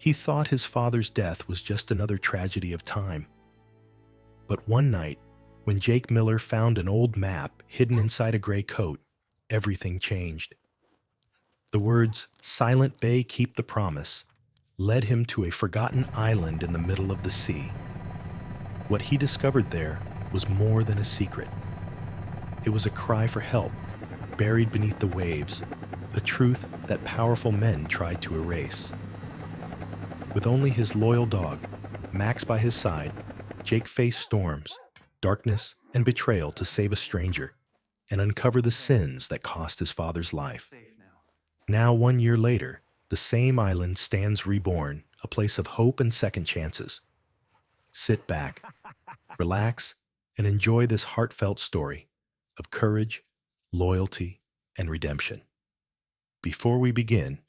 He thought his father's death was just another tragedy of time. But one night, when Jake Miller found an old map hidden inside a gray coat, everything changed. The words, "Silent Bay, keep the promise," led him to a forgotten island in the middle of the sea. What he discovered there was more than a secret. It was a cry for help, buried beneath the waves, a truth that powerful men tried to erase. With only his loyal dog, Max, by his side, Jake faced storms, darkness, and betrayal to save a stranger and uncover the sins that cost his father's life. Now, 1 year later, the same island stands reborn, a place of hope and second chances. Sit back, relax, and enjoy this heartfelt story of courage, loyalty, and redemption. Before we begin,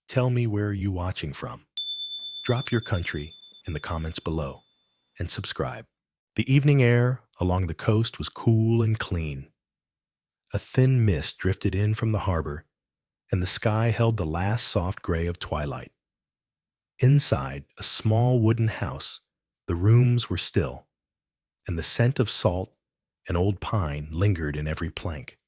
tell me where you watching from. Drop your country in the comments below and subscribe. The evening air along the coast was cool and clean. A thin mist drifted in from the harbor, and the sky held the last soft gray of twilight. Inside a small wooden house, the rooms were still, and the scent of salt and old pine lingered in every plank.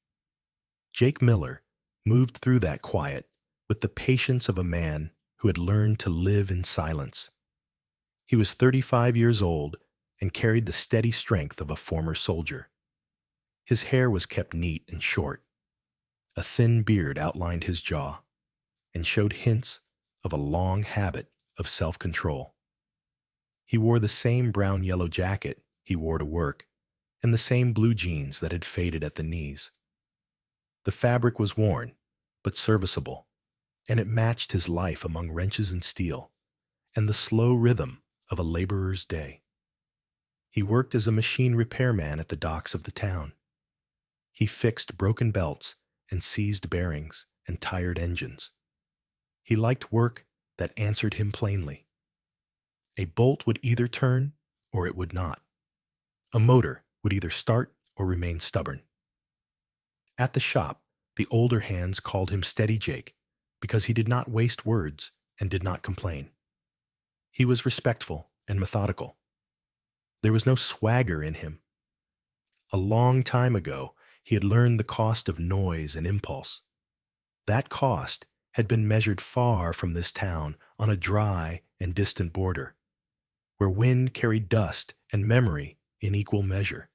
Jake Miller moved through that quiet with the patience of a man who had learned to live in silence. He was 35 years old and carried the steady strength of a former soldier. His hair was kept neat and short. A thin beard outlined his jaw and showed hints of a long habit of self-control. He wore the same brown-yellow jacket he wore to work and the same blue jeans that had faded at the knees. The fabric was worn, but serviceable, and it matched his life among wrenches and steel and the slow rhythm of a laborer's day. He worked as a machine repairman at the docks of the town. He fixed broken belts and seized bearings and tired engines. He liked work that answered him plainly. A bolt would either turn or it would not. A motor would either start or remain stubborn. At the shop, the older hands called him Steady Jake because he did not waste words and did not complain. He was respectful and methodical. There was no swagger in him. A long time ago, he had learned the cost of noise and impulse. That cost had been measured far from this town on a dry and distant border, where wind carried dust and memory in equal measure.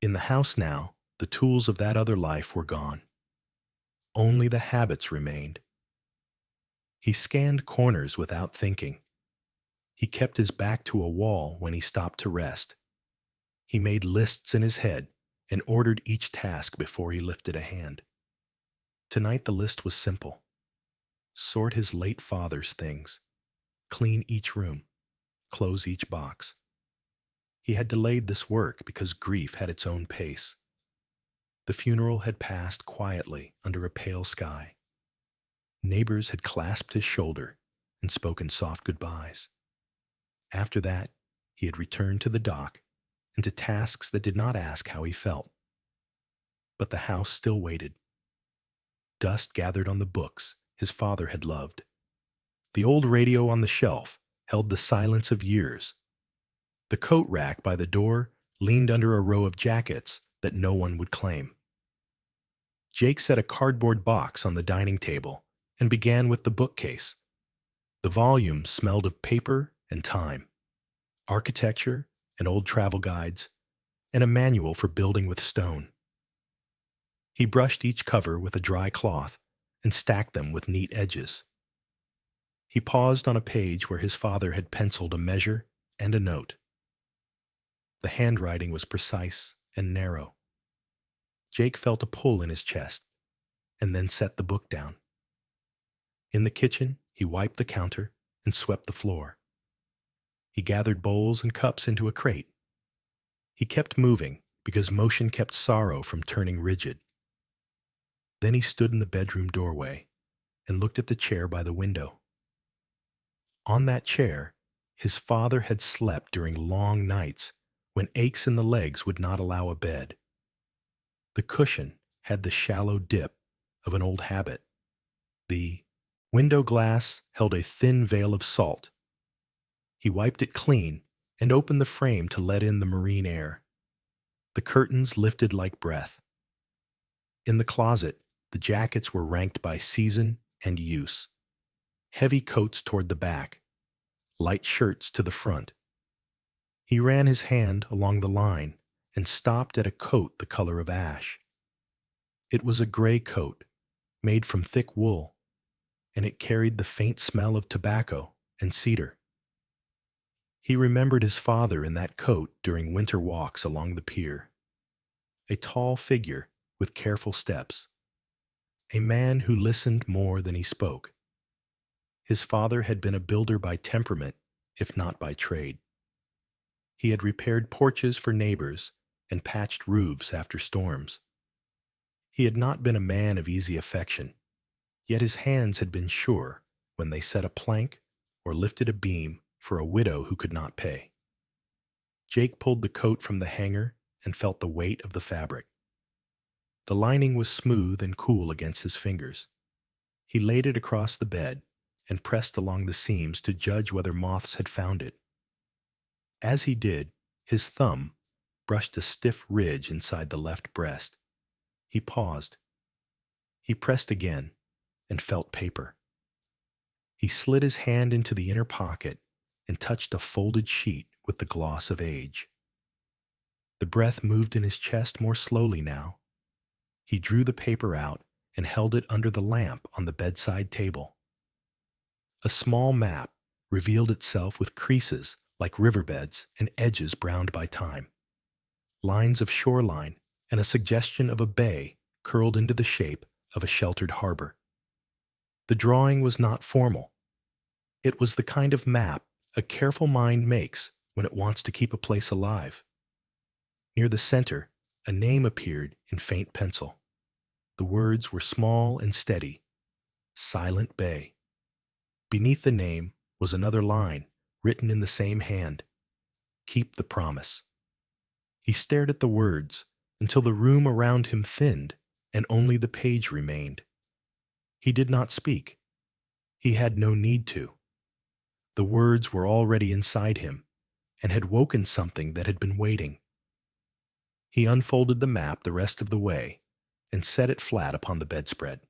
In the house now, the tools of that other life were gone. Only the habits remained. He scanned corners without thinking. He kept his back to a wall when he stopped to rest. He made lists in his head and ordered each task before he lifted a hand. Tonight the list was simple. Sort his late father's things, clean each room, close each box. He had delayed this work because grief had its own pace. The funeral had passed quietly under a pale sky. Neighbors had clasped his shoulder and spoken soft goodbyes. After that, he had returned to the dock and to tasks that did not ask how he felt. But the house still waited. Dust gathered on the books his father had loved. The old radio on the shelf held the silence of years. The coat rack by the door leaned under a row of jackets that no one would claim. Jake set a cardboard box on the dining table and began with the bookcase. The volume smelled of paper and time, architecture and old travel guides, and a manual for building with stone. He brushed each cover with a dry cloth and stacked them with neat edges. He paused on a page where his father had penciled a measure and a note. The handwriting was precise and narrow. Jake felt a pull in his chest and then set the book down. In the kitchen, he wiped the counter and swept the floor. He gathered bowls and cups into a crate. He kept moving because motion kept sorrow from turning rigid. Then he stood in the bedroom doorway and looked at the chair by the window. On that chair, his father had slept during long nights when aches in the legs would not allow a bed. The cushion had the shallow dip of an old habit. The Window glass held a thin veil of salt. He wiped it clean and opened the frame to let in the marine air. The curtains lifted like breath. In the closet, the jackets were ranked by season and use. Heavy coats toward the back, light shirts to the front. He ran his hand along the line and stopped at a coat the color of ash. It was a gray coat, made from thick wool, and it carried the faint smell of tobacco and cedar. He remembered his father in that coat during winter walks along the pier. A tall figure with careful steps. A man who listened more than he spoke. His father had been a builder by temperament, if not by trade. He had repaired porches for neighbors and patched roofs after storms. He had not been a man of easy affection, yet his hands had been sure when they set a plank or lifted a beam for a widow who could not pay. Jake pulled the coat from the hanger and felt the weight of the fabric. The lining was smooth and cool against his fingers. He laid it across the bed and pressed along the seams to judge whether moths had found it. As he did, his thumb brushed a stiff ridge inside the left breast. He paused. He pressed again and felt paper. He slid his hand into the inner pocket and touched a folded sheet with the gloss of age. The breath moved in his chest more slowly now. He drew the paper out and held it under the lamp on the bedside table. A small map revealed itself with creases like riverbeds and edges browned by time. Lines of shoreline and a suggestion of a bay curled into the shape of a sheltered harbor. The drawing was not formal. It was the kind of map a careful mind makes when it wants to keep a place alive. Near the center, a name appeared in faint pencil. The words were small and steady. Silent Bay. Beneath the name was another line, written in the same hand. Keep the promise. He stared at the words until the room around him thinned and only the page remained. He did not speak. He had no need to. The words were already inside him and had woken something that had been waiting. He unfolded the map the rest of the way and set it flat upon the bedspread.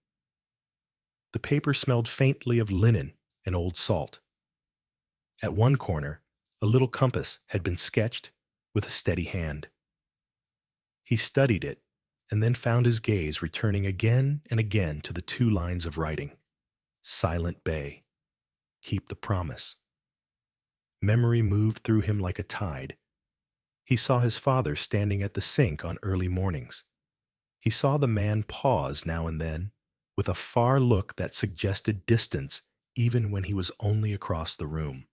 The paper smelled faintly of linen and old salt. At one corner, a little compass had been sketched with a steady hand. He studied it and then found his gaze returning again and again to the two lines of writing. Silent Bay. Keep the promise. Memory moved through him like a tide. He saw his father standing at the sink on early mornings. He saw the man pause now and then, with a far look that suggested distance even when he was only across the room.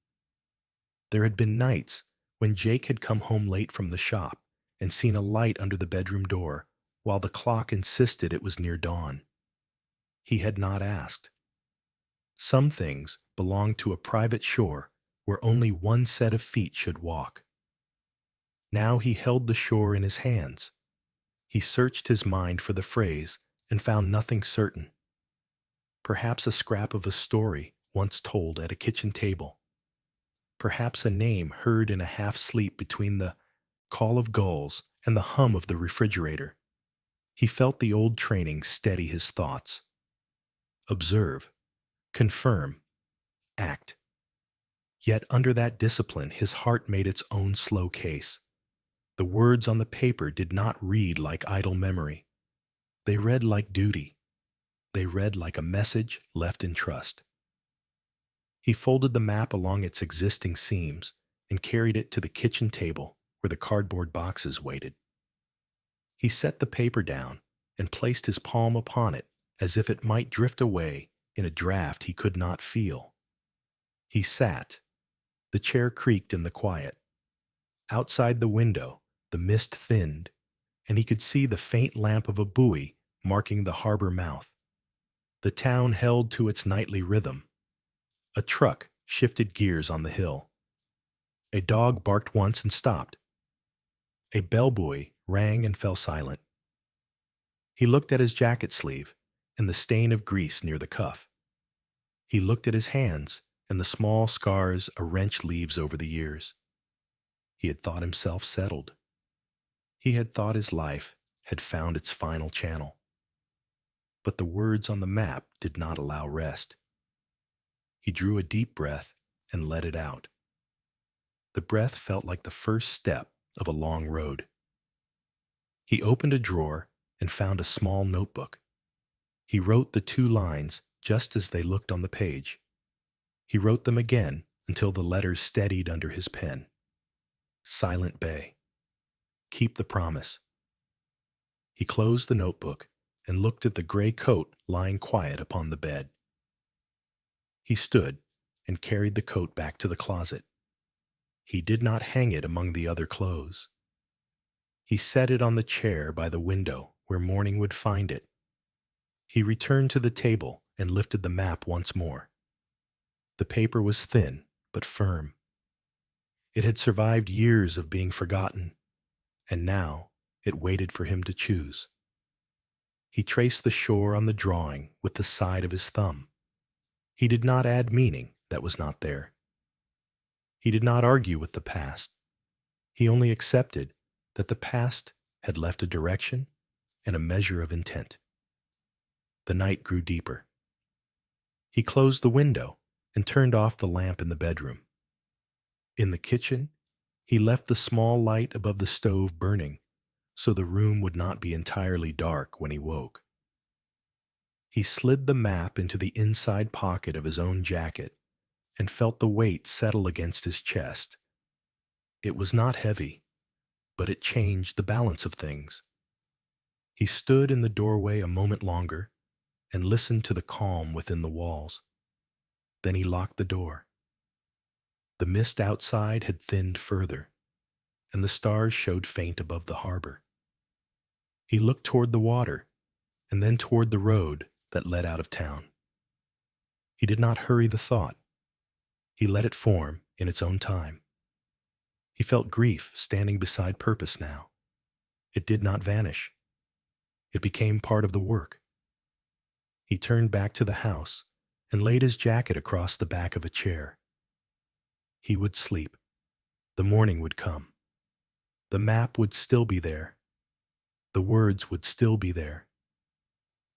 There had been nights when Jake had come home late from the shop and seen a light under the bedroom door while the clock insisted it was near dawn. He had not asked. Some things belonged to a private shore where only one set of feet should walk. Now he held the shore in his hands. He searched his mind for the phrase and found nothing certain. Perhaps a scrap of a story once told at a kitchen table. Perhaps a name heard in a half-sleep between the call of gulls and the hum of the refrigerator. He felt the old training steady his thoughts. Observe, confirm, act. Yet under that discipline his heart made its own slow case. The words on the paper did not read like idle memory. They read like duty. They read like a message left in trust. He folded the map along its existing seams and carried it to the kitchen table where the cardboard boxes waited. He set the paper down and placed his palm upon it as if it might drift away in a draft he could not feel. He sat. The chair creaked in the quiet. Outside the window, the mist thinned, and he could see the faint lamp of a buoy marking the harbor mouth. The town held to its nightly rhythm. A truck shifted gears on the hill. A dog barked once and stopped. A bellbuoy rang and fell silent. He looked at his jacket sleeve and the stain of grease near the cuff. He looked at his hands and the small scars a wrench leaves over the years. He had thought himself settled. He had thought his life had found its final channel. But the words on the map did not allow rest. He drew a deep breath and let it out. The breath felt like the first step of a long road. He opened a drawer and found a small notebook. He wrote the 2 lines just as they looked on the page. He wrote them again until the letters steadied under his pen. Silent Bay. Keep the promise. He closed the notebook and looked at the gray coat lying quiet upon the bed. He stood and carried the coat back to the closet. He did not hang it among the other clothes. He set it on the chair by the window where morning would find it. He returned to the table and lifted the map once more. The paper was thin but firm. It had survived years of being forgotten, and now it waited for him to choose. He traced the shore on the drawing with the side of his thumb. He did not add meaning that was not there. He did not argue with the past. He only accepted that the past had left a direction and a measure of intent. The night grew deeper. He closed the window and turned off the lamp in the bedroom. In the kitchen, he left the small light above the stove burning so the room would not be entirely dark when he woke. He slid the map into the inside pocket of his own jacket and felt the weight settle against his chest. It was not heavy, but it changed the balance of things. He stood in the doorway a moment longer and listened to the calm within the walls. Then he locked the door. The mist outside had thinned further, and the stars showed faint above the harbor. He looked toward the water and then toward the road that led out of town. He did not hurry the thought. He let it form in its own time. He felt grief standing beside purpose now. It did not vanish. It became part of the work. He turned back to the house and laid his jacket across the back of a chair. He would sleep. The morning would come. The map would still be there. The words would still be there.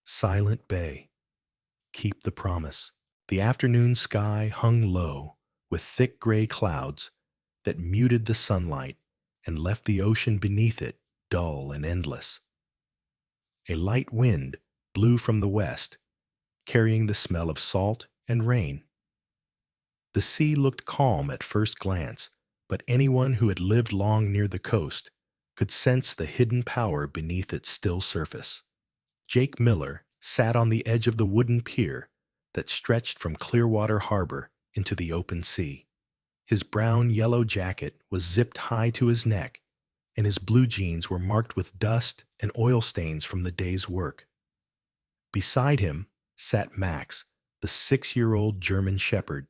Silent Bay. Keep the promise. The afternoon sky hung low with thick gray clouds that muted the sunlight and left the ocean beneath it dull and endless. A light wind blew from the west, carrying the smell of salt and rain. The sea looked calm at first glance, but anyone who had lived long near the coast could sense the hidden power beneath its still surface. Jake Miller sat on the edge of the wooden pier that stretched from Clearwater Harbor into the open sea. His brown-yellow jacket was zipped high to his neck, and his blue jeans were marked with dust and oil stains from the day's work. Beside him sat Max, the 6-year-old German shepherd,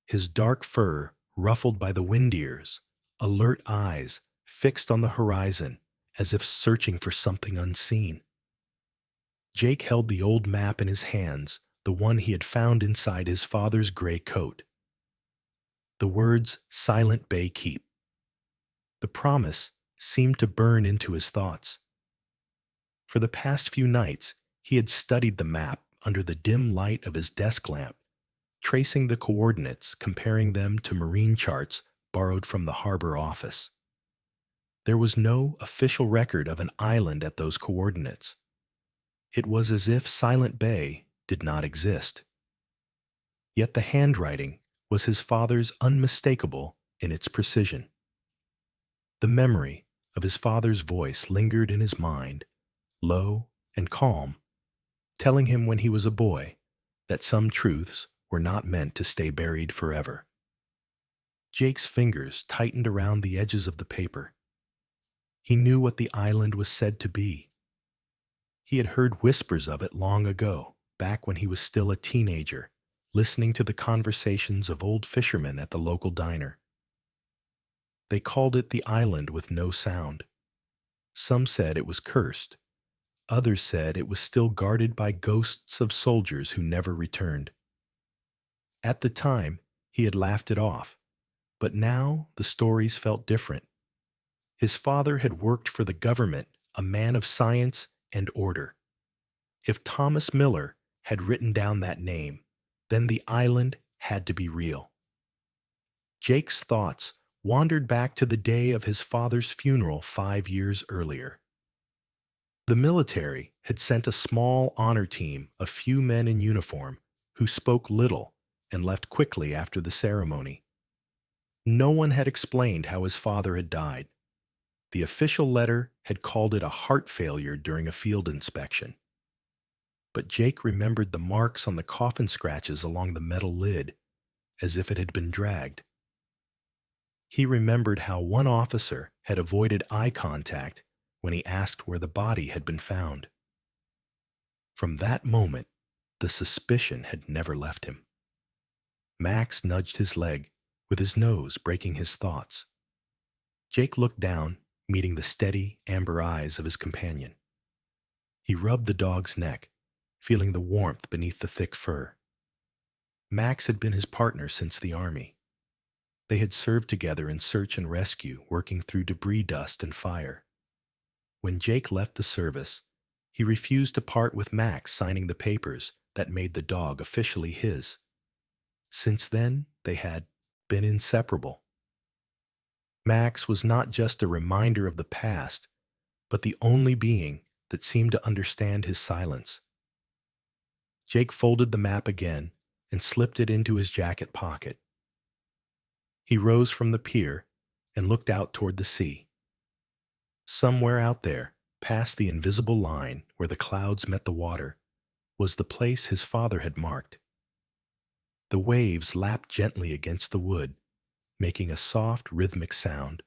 his dark fur ruffled by the wind ears, alert eyes fixed on the horizon as if searching for something unseen. Jake held the old map in his hands, the one he had found inside his father's gray coat. The words Silent Bay Keep. The promise seemed to burn into his thoughts. For the past few nights, he had studied the map under the dim light of his desk lamp, tracing the coordinates, comparing them to marine charts borrowed from the harbor office. There was no official record of an island at those coordinates. It was as if Silent Bay did not exist. Yet the handwriting was his father's unmistakable in its precision. The memory of his father's voice lingered in his mind, low and calm, telling him when he was a boy that some truths were not meant to stay buried forever. Jake's fingers tightened around the edges of the paper. He knew what the island was said to be. He had heard whispers of it long ago, back when he was still a teenager, listening to the conversations of old fishermen at the local diner. They called it the island with no sound. Some said it was cursed. Others said it was still guarded by ghosts of soldiers who never returned. At the time, he had laughed it off, but now the stories felt different. His father had worked for the government, a man of science and order. If Thomas Miller had written down that name, then the island had to be real. Jake's thoughts wandered back to the day of his father's funeral 5 years earlier. The military had sent a small honor team, a few men in uniform, who spoke little and left quickly after the ceremony. No one had explained how his father had died. The official letter had called it a heart failure during a field inspection. But Jake remembered the marks on the coffin scratches along the metal lid, as if it had been dragged. He remembered how one officer had avoided eye contact when he asked where the body had been found. From that moment, the suspicion had never left him. Max nudged his leg, with his nose breaking his thoughts. Jake looked down, meeting the steady, amber eyes of his companion. He rubbed the dog's neck, feeling the warmth beneath the thick fur. Max had been his partner since the army. They had served together in search and rescue, working through debris dust and fire. When Jake left the service, he refused to part with Max signing the papers that made the dog officially his. Since then, they had been inseparable. Max was not just a reminder of the past, but the only being that seemed to understand his silence. Jake folded the map again and slipped it into his jacket pocket. He rose from the pier and looked out toward the sea. Somewhere out there, past the invisible line where the clouds met the water, was the place his father had marked. The waves lapped gently against the wood, making a soft, rhythmic sound,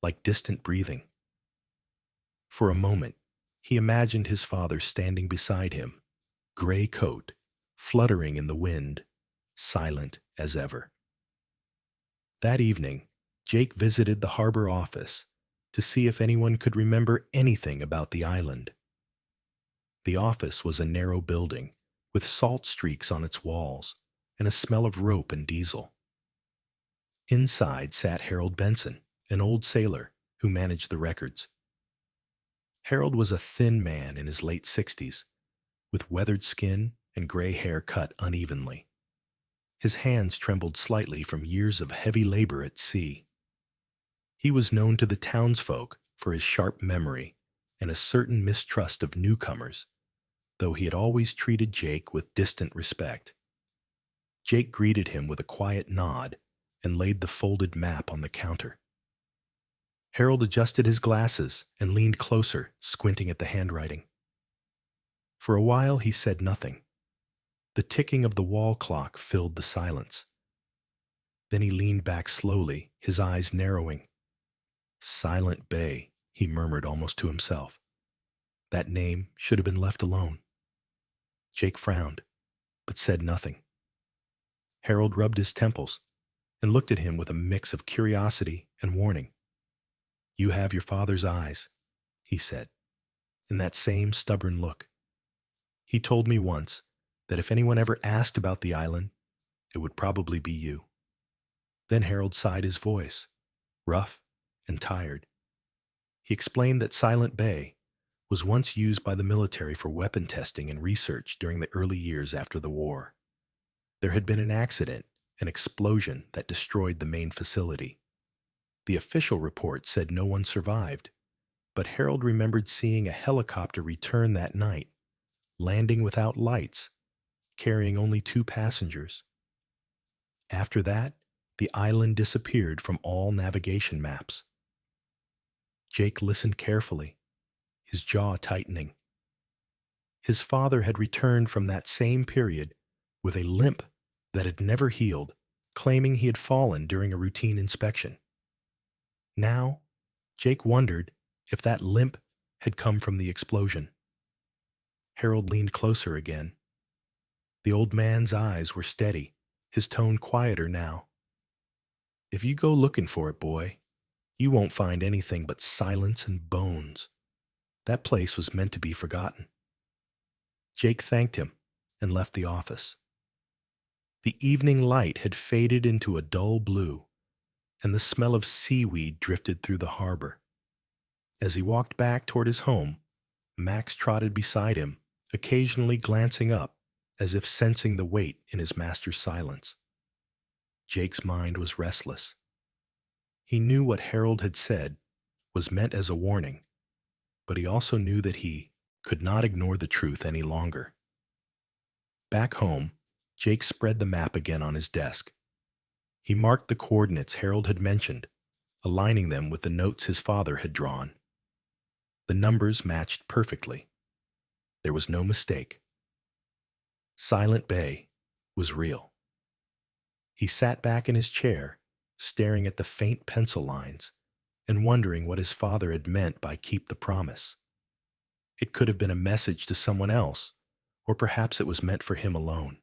like distant breathing. For a moment, he imagined his father standing beside him, gray coat, fluttering in the wind, silent as ever. That evening, Jake visited the harbor office to see if anyone could remember anything about the island. The office was a narrow building with salt streaks on its walls and a smell of rope and diesel. Inside sat Harold Benson, an old sailor who managed the records. Harold was a thin man in his late 60s, with weathered skin and gray hair cut unevenly. His hands trembled slightly from years of heavy labor at sea. He was known to the townsfolk for his sharp memory and a certain mistrust of newcomers, though he had always treated Jake with distant respect. Jake greeted him with a quiet nod and laid the folded map on the counter. Harold adjusted his glasses and leaned closer, squinting at the handwriting. For a while he said nothing. The ticking of the wall clock filled the silence. Then he leaned back slowly, his eyes narrowing. Silent Bay, he murmured almost to himself. That name should have been left alone. Jake frowned, but said nothing. Harold rubbed his temples and looked at him with a mix of curiosity and warning. You have your father's eyes, he said, in that same stubborn look. He told me once that if anyone ever asked about the island, it would probably be you. Then Harold sighed his voice, rough and tired. He explained that Silent Bay was once used by the military for weapon testing and research during the early years after the war. There had been an accident, an explosion that destroyed the main facility. The official report said no one survived, but Harold remembered seeing a helicopter return that night, landing without lights, carrying only 2 passengers. After that, the island disappeared from all navigation maps. Jake listened carefully, his jaw tightening. His father had returned from that same period with a limp that had never healed, claiming he had fallen during a routine inspection. Now, Jake wondered if that limp had come from the explosion. Harold leaned closer again. The old man's eyes were steady, his tone quieter now. If you go looking for it, boy, you won't find anything but silence and bones. That place was meant to be forgotten. Jake thanked him and left the office. The evening light had faded into a dull blue, and the smell of seaweed drifted through the harbor. As he walked back toward his home, Max trotted beside him, occasionally glancing up, as if sensing the weight in his master's silence. Jake's mind was restless. He knew what Harold had said was meant as a warning, but he also knew that he could not ignore the truth any longer. Back home, Jake spread the map again on his desk. He marked the coordinates Harold had mentioned, aligning them with the notes his father had drawn. The numbers matched perfectly. There was no mistake. Silent Bay was real. He sat back in his chair, staring at the faint pencil lines and wondering what his father had meant by keep the promise. It could have been a message to someone else, or perhaps it was meant for him alone.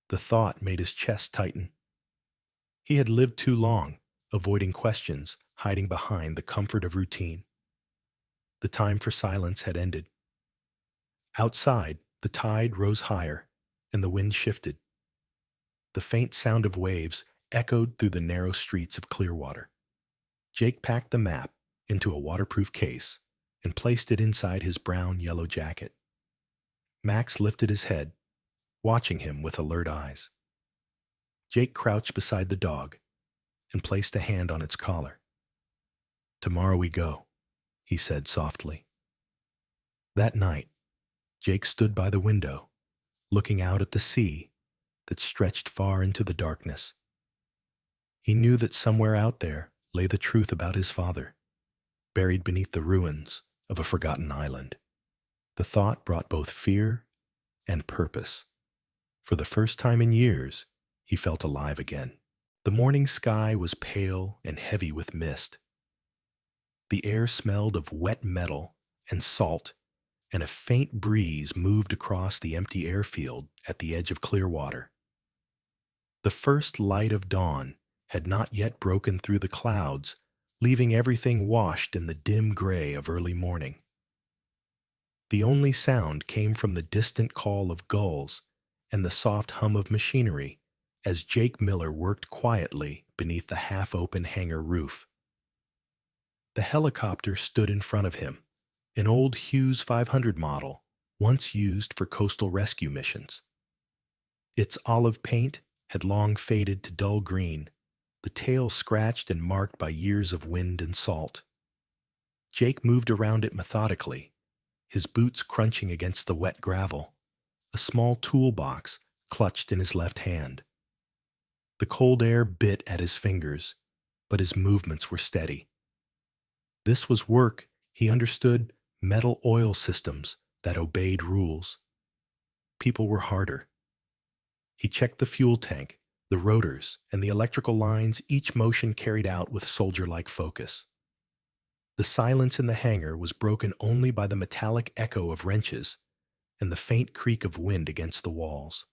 The thought made his chest tighten. He had lived too long, avoiding questions, hiding behind the comfort of routine. The time for silence had ended. Outside, the tide rose higher, and the wind shifted. The faint sound of waves echoed through the narrow streets of Clearwater. Jake packed the map into a waterproof case and placed it inside his brown-yellow jacket. Max lifted his head, watching him with alert eyes. Jake crouched beside the dog and placed a hand on its collar. "Tomorrow we go," he said softly. That night, Jake stood by the window, looking out at the sea that stretched far into the darkness. He knew that somewhere out there lay the truth about his father, buried beneath the ruins of a forgotten island. The thought brought both fear and purpose. For the first time in years, he felt alive again. The morning sky was pale and heavy with mist. The air smelled of wet metal and salt, and a faint breeze moved across the empty airfield at the edge of Clearwater. The first light of dawn had not yet broken through the clouds, leaving everything washed in the dim gray of early morning. The only sound came from the distant call of gulls and the soft hum of machinery as Jake Miller worked quietly beneath the half-open hangar roof. The helicopter stood in front of him, an old Hughes 500 model, once used for coastal rescue missions. Its olive paint had long faded to dull green, the tail scratched and marked by years of wind and salt. Jake moved around it methodically, his boots crunching against the wet gravel, a small toolbox clutched in his left hand. The cold air bit at his fingers, but his movements were steady. This was work, he understood, metal oil systems that obeyed rules. People were harder. He checked the fuel tank, the rotors, and the electrical lines, each motion carried out with soldier-like focus. The silence in the hangar was broken only by the metallic echo of wrenches and the faint creak of wind against the walls.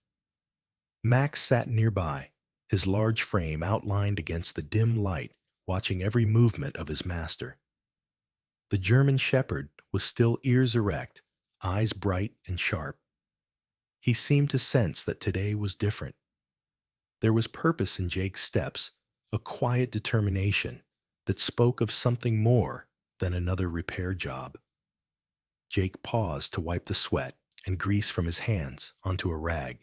Max sat nearby, his large frame outlined against the dim light, watching every movement of his master. The German shepherd was still ears erect, eyes bright and sharp. He seemed to sense that today was different. There was purpose in Jake's steps, a quiet determination that spoke of something more than another repair job. Jake paused to wipe the sweat and grease from his hands onto a rag.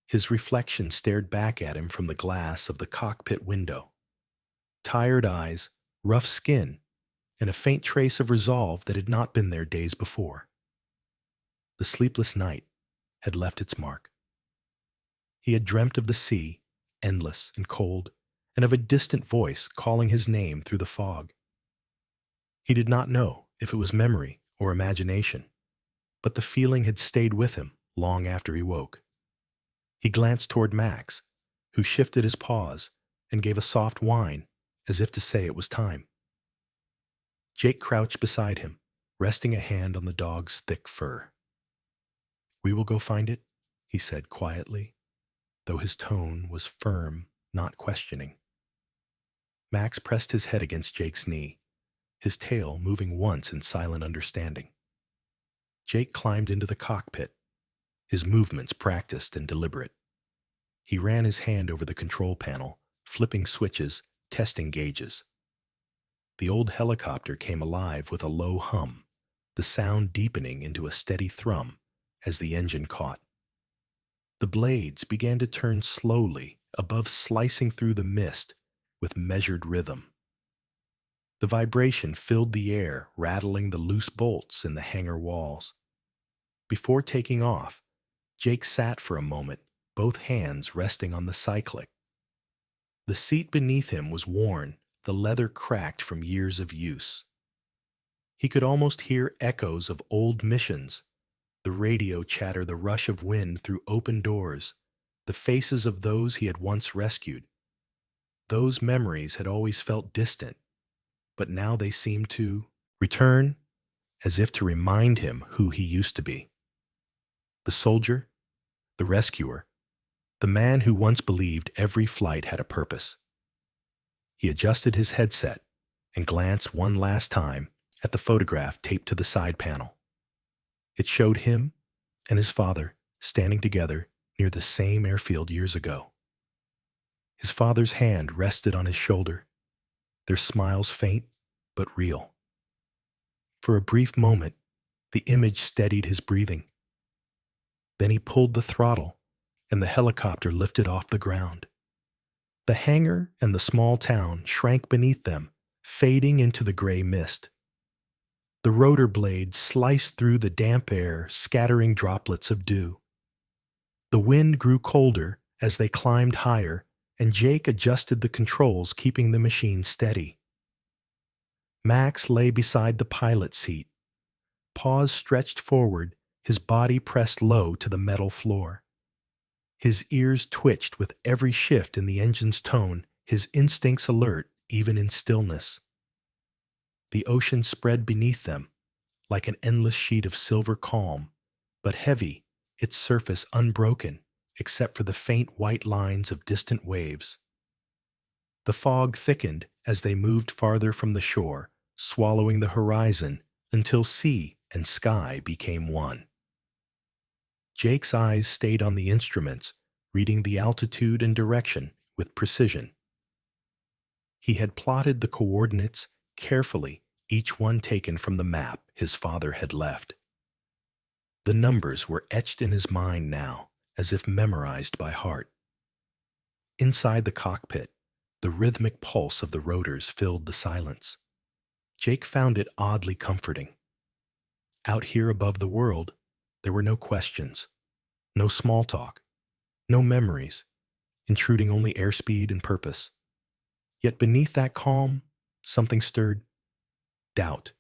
His reflection stared back at him from the glass of the cockpit window. Tired eyes, rough skin, and a faint trace of resolve that had not been there days before. The sleepless night had left its mark. He had dreamt of the sea, endless and cold, and of a distant voice calling his name through the fog. He did not know if it was memory or imagination, but the feeling had stayed with him long after he woke. He glanced toward Max, who shifted his paws and gave a soft whine, as if to say it was time. Jake crouched beside him, resting a hand on the dog's thick fur. "We will go find it," he said quietly, though his tone was firm, not questioning. Max pressed his head against Jake's knee, his tail moving once in silent understanding. Jake climbed into the cockpit, his movements practiced and deliberate. He ran his hand over the control panel, flipping switches, testing gauges. The old helicopter came alive with a low hum, the sound deepening into a steady thrum as the engine caught. The blades began to turn slowly, above slicing through the mist with measured rhythm. The vibration filled the air, rattling the loose bolts in the hangar walls. Before taking off, Jake sat for a moment, both hands resting on the cyclic. The seat beneath him was worn, the leather cracked from years of use. He could almost hear echoes of old missions, the radio chatter, the rush of wind through open doors, the faces of those he had once rescued. Those memories had always felt distant, but now they seemed to return, as if to remind him who he used to be. The soldier, the rescuer, the man who once believed every flight had a purpose. He adjusted his headset and glanced one last time at the photograph taped to the side panel. It showed him and his father standing together near the same airfield years ago. His father's hand rested on his shoulder, their smiles faint but real. For a brief moment, the image steadied his breathing. Then he pulled the throttle, and the helicopter lifted off the ground. The hangar and the small town shrank beneath them, fading into the gray mist. The rotor blades sliced through the damp air, scattering droplets of dew. The wind grew colder as they climbed higher, and Jake adjusted the controls, keeping the machine steady. Max lay beside the pilot seat. Paws stretched forward, his body pressed low to the metal floor. His ears twitched with every shift in the engine's tone, his instincts alert even in stillness. The ocean spread beneath them, like an endless sheet of silver calm, but heavy, its surface unbroken, except for the faint white lines of distant waves. The fog thickened as they moved farther from the shore, swallowing the horizon until sea and sky became one. Jake's eyes stayed on the instruments, reading the altitude and direction with precision. He had plotted the coordinates carefully, each one taken from the map his father had left. The numbers were etched in his mind now, as if memorized by heart. Inside the cockpit, the rhythmic pulse of the rotors filled the silence. Jake found it oddly comforting. Out here above the world, there were no questions, no small talk, no memories, intruding only airspeed and purpose. Yet beneath that calm, something stirred. Doubt.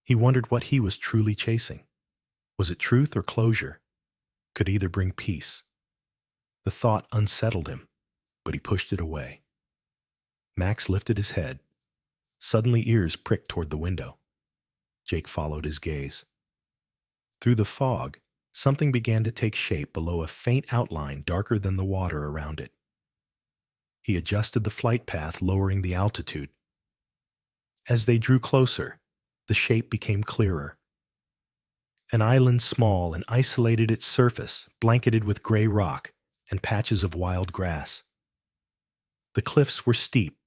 He wondered what he was truly chasing. Was it truth or closure? Could either bring peace. The thought unsettled him, but he pushed it away. Max lifted his head. Suddenly ears pricked toward the window. Jake followed his gaze. Through the fog, something began to take shape below a faint outline darker than the water around it. He adjusted the flight path, lowering the altitude. As they drew closer, the shape became clearer. An island small and isolated, its surface blanketed with gray rock and patches of wild grass. The cliffs were steep,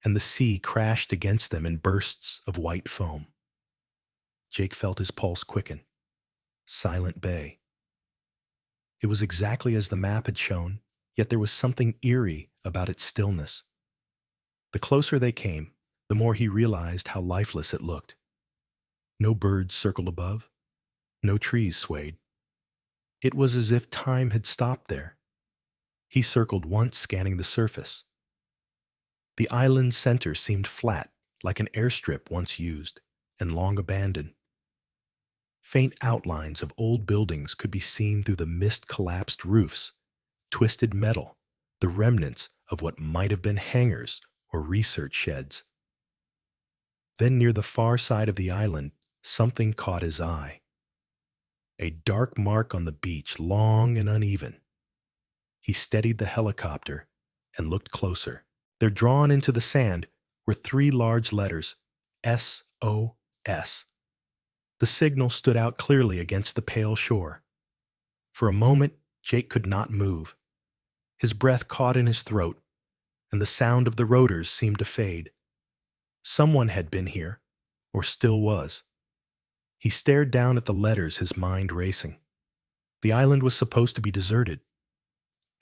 and the sea crashed against them in bursts of white foam. Jake felt his pulse quicken. Silent Bay. It was exactly as the map had shown, yet there was something eerie about its stillness. The closer they came, the more he realized how lifeless it looked. No birds circled above. No trees swayed. It was as if time had stopped there. He circled once, scanning the surface. The island's center seemed flat, like an airstrip once used and long abandoned. Faint outlines of old buildings could be seen through the mist-collapsed roofs, twisted metal, the remnants of what might have been hangars or research sheds. Then near the far side of the island, something caught his eye. A dark mark on the beach, long and uneven. He steadied the helicopter and looked closer. There, drawn into the sand, were 3 large letters, SOS. The signal stood out clearly against the pale shore. For a moment, Jake could not move. His breath caught in his throat, and the sound of the rotors seemed to fade. Someone had been here, or still was. He stared down at the letters, his mind racing. The island was supposed to be deserted.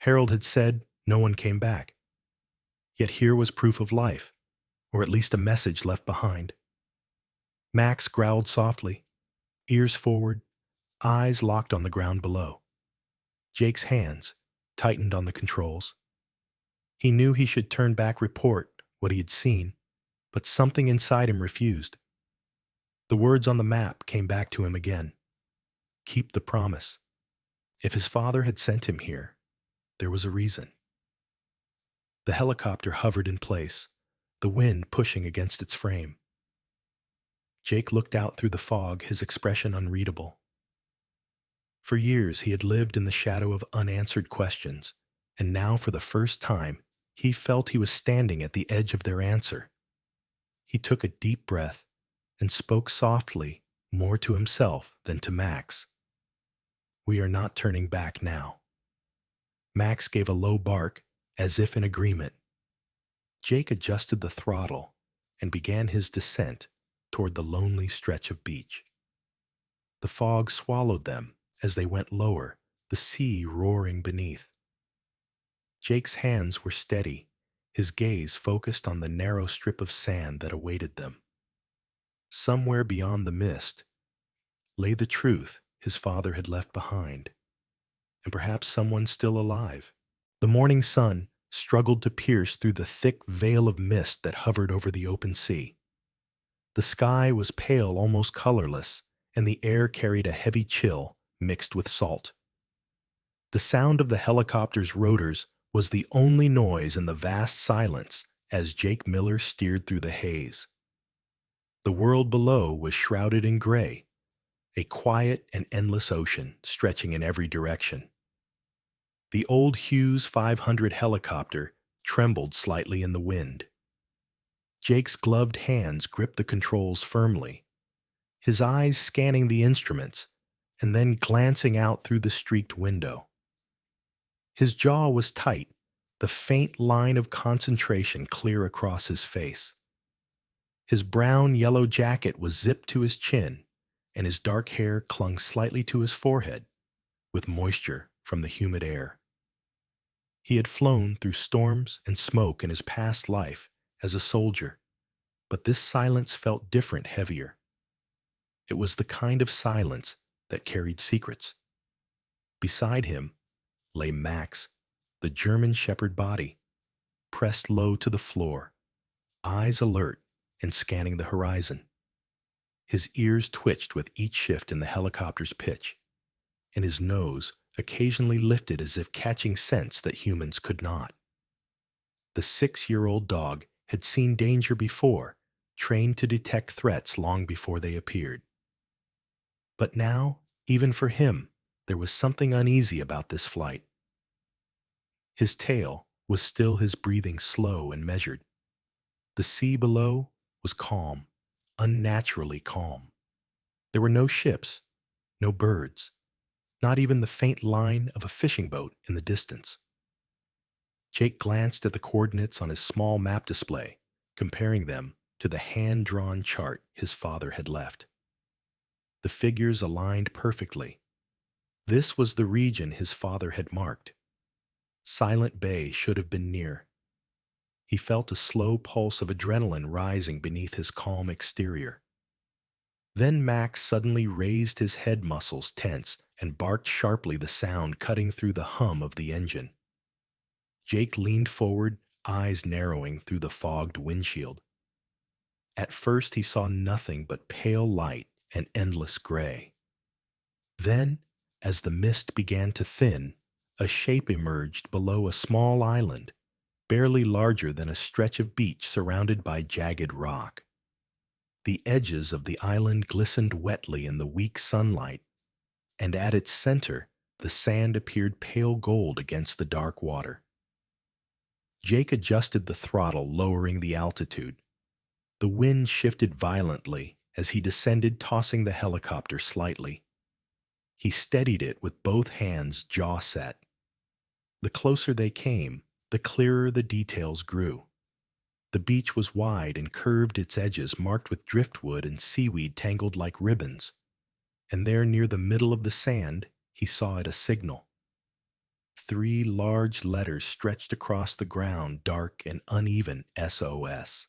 Harold had said no one came back. Yet here was proof of life, or at least a message left behind. Max growled softly, ears forward, eyes locked on the ground below. Jake's hands tightened on the controls. He knew he should turn back, report what he had seen, but something inside him refused. The words on the map came back to him again. Keep the promise. If his father had sent him here, there was a reason. The helicopter hovered in place, the wind pushing against its frame. Jake looked out through the fog, his expression unreadable. For years he had lived in the shadow of unanswered questions, and now for the first time he felt he was standing at the edge of their answer. He took a deep breath and spoke softly, more to himself than to Max. We are not turning back now. Max gave a low bark, as if in agreement. Jake adjusted the throttle and began his descent toward the lonely stretch of beach. The fog swallowed them as they went lower, the sea roaring beneath. Jake's hands were steady, his gaze focused on the narrow strip of sand that awaited them. Somewhere beyond the mist lay the truth his father had left behind, and perhaps someone still alive. The morning sun struggled to pierce through the thick veil of mist that hovered over the open sea. The sky was pale, almost colorless, and the air carried a heavy chill mixed with salt. The sound of the helicopter's rotors was the only noise in the vast silence as Jake Miller steered through the haze. The world below was shrouded in gray, a quiet and endless ocean stretching in every direction. The old Hughes 500 helicopter trembled slightly in the wind. Jake's gloved hands gripped the controls firmly, his eyes scanning the instruments and then glancing out through the streaked window. His jaw was tight, the faint line of concentration clear across his face. His brown-yellow jacket was zipped to his chin, and his dark hair clung slightly to his forehead, with moisture from the humid air. He had flown through storms and smoke in his past life as a soldier, but this silence felt different, heavier. It was the kind of silence that carried secrets. Beside him lay Max, the German shepherd body, pressed low to the floor, eyes alert and scanning the horizon. His ears twitched with each shift in the helicopter's pitch, and his nose occasionally lifted as if catching scents that humans could not. The 6-year-old dog had seen danger before, trained to detect threats long before they appeared. But now, even for him, there was something uneasy about this flight. His tail was still, his breathing slow and measured. The sea below was calm, unnaturally calm. There were no ships, no birds, not even the faint line of a fishing boat in the distance. Jake glanced at the coordinates on his small map display, comparing them to the hand-drawn chart his father had left. The figures aligned perfectly. This was the region his father had marked. Silent Bay should have been near. He felt a slow pulse of adrenaline rising beneath his calm exterior. Then Max suddenly raised his head muscles tense and barked sharply, the sound cutting through the hum of the engine. Jake leaned forward, eyes narrowing through the fogged windshield. At first he saw nothing but pale light and endless gray. Then, as the mist began to thin, a shape emerged below a small island, barely larger than a stretch of beach surrounded by jagged rock. The edges of the island glistened wetly in the weak sunlight, and at its center, the sand appeared pale gold against the dark water. Jake adjusted the throttle, lowering the altitude. The wind shifted violently as he descended, tossing the helicopter slightly. He steadied it with both hands, jaw set. The closer they came, the clearer the details grew. The beach was wide and curved, its edges marked with driftwood and seaweed tangled like ribbons. And there near the middle of the sand, he saw it a signal. 3 large letters stretched across the ground, dark and uneven, SOS.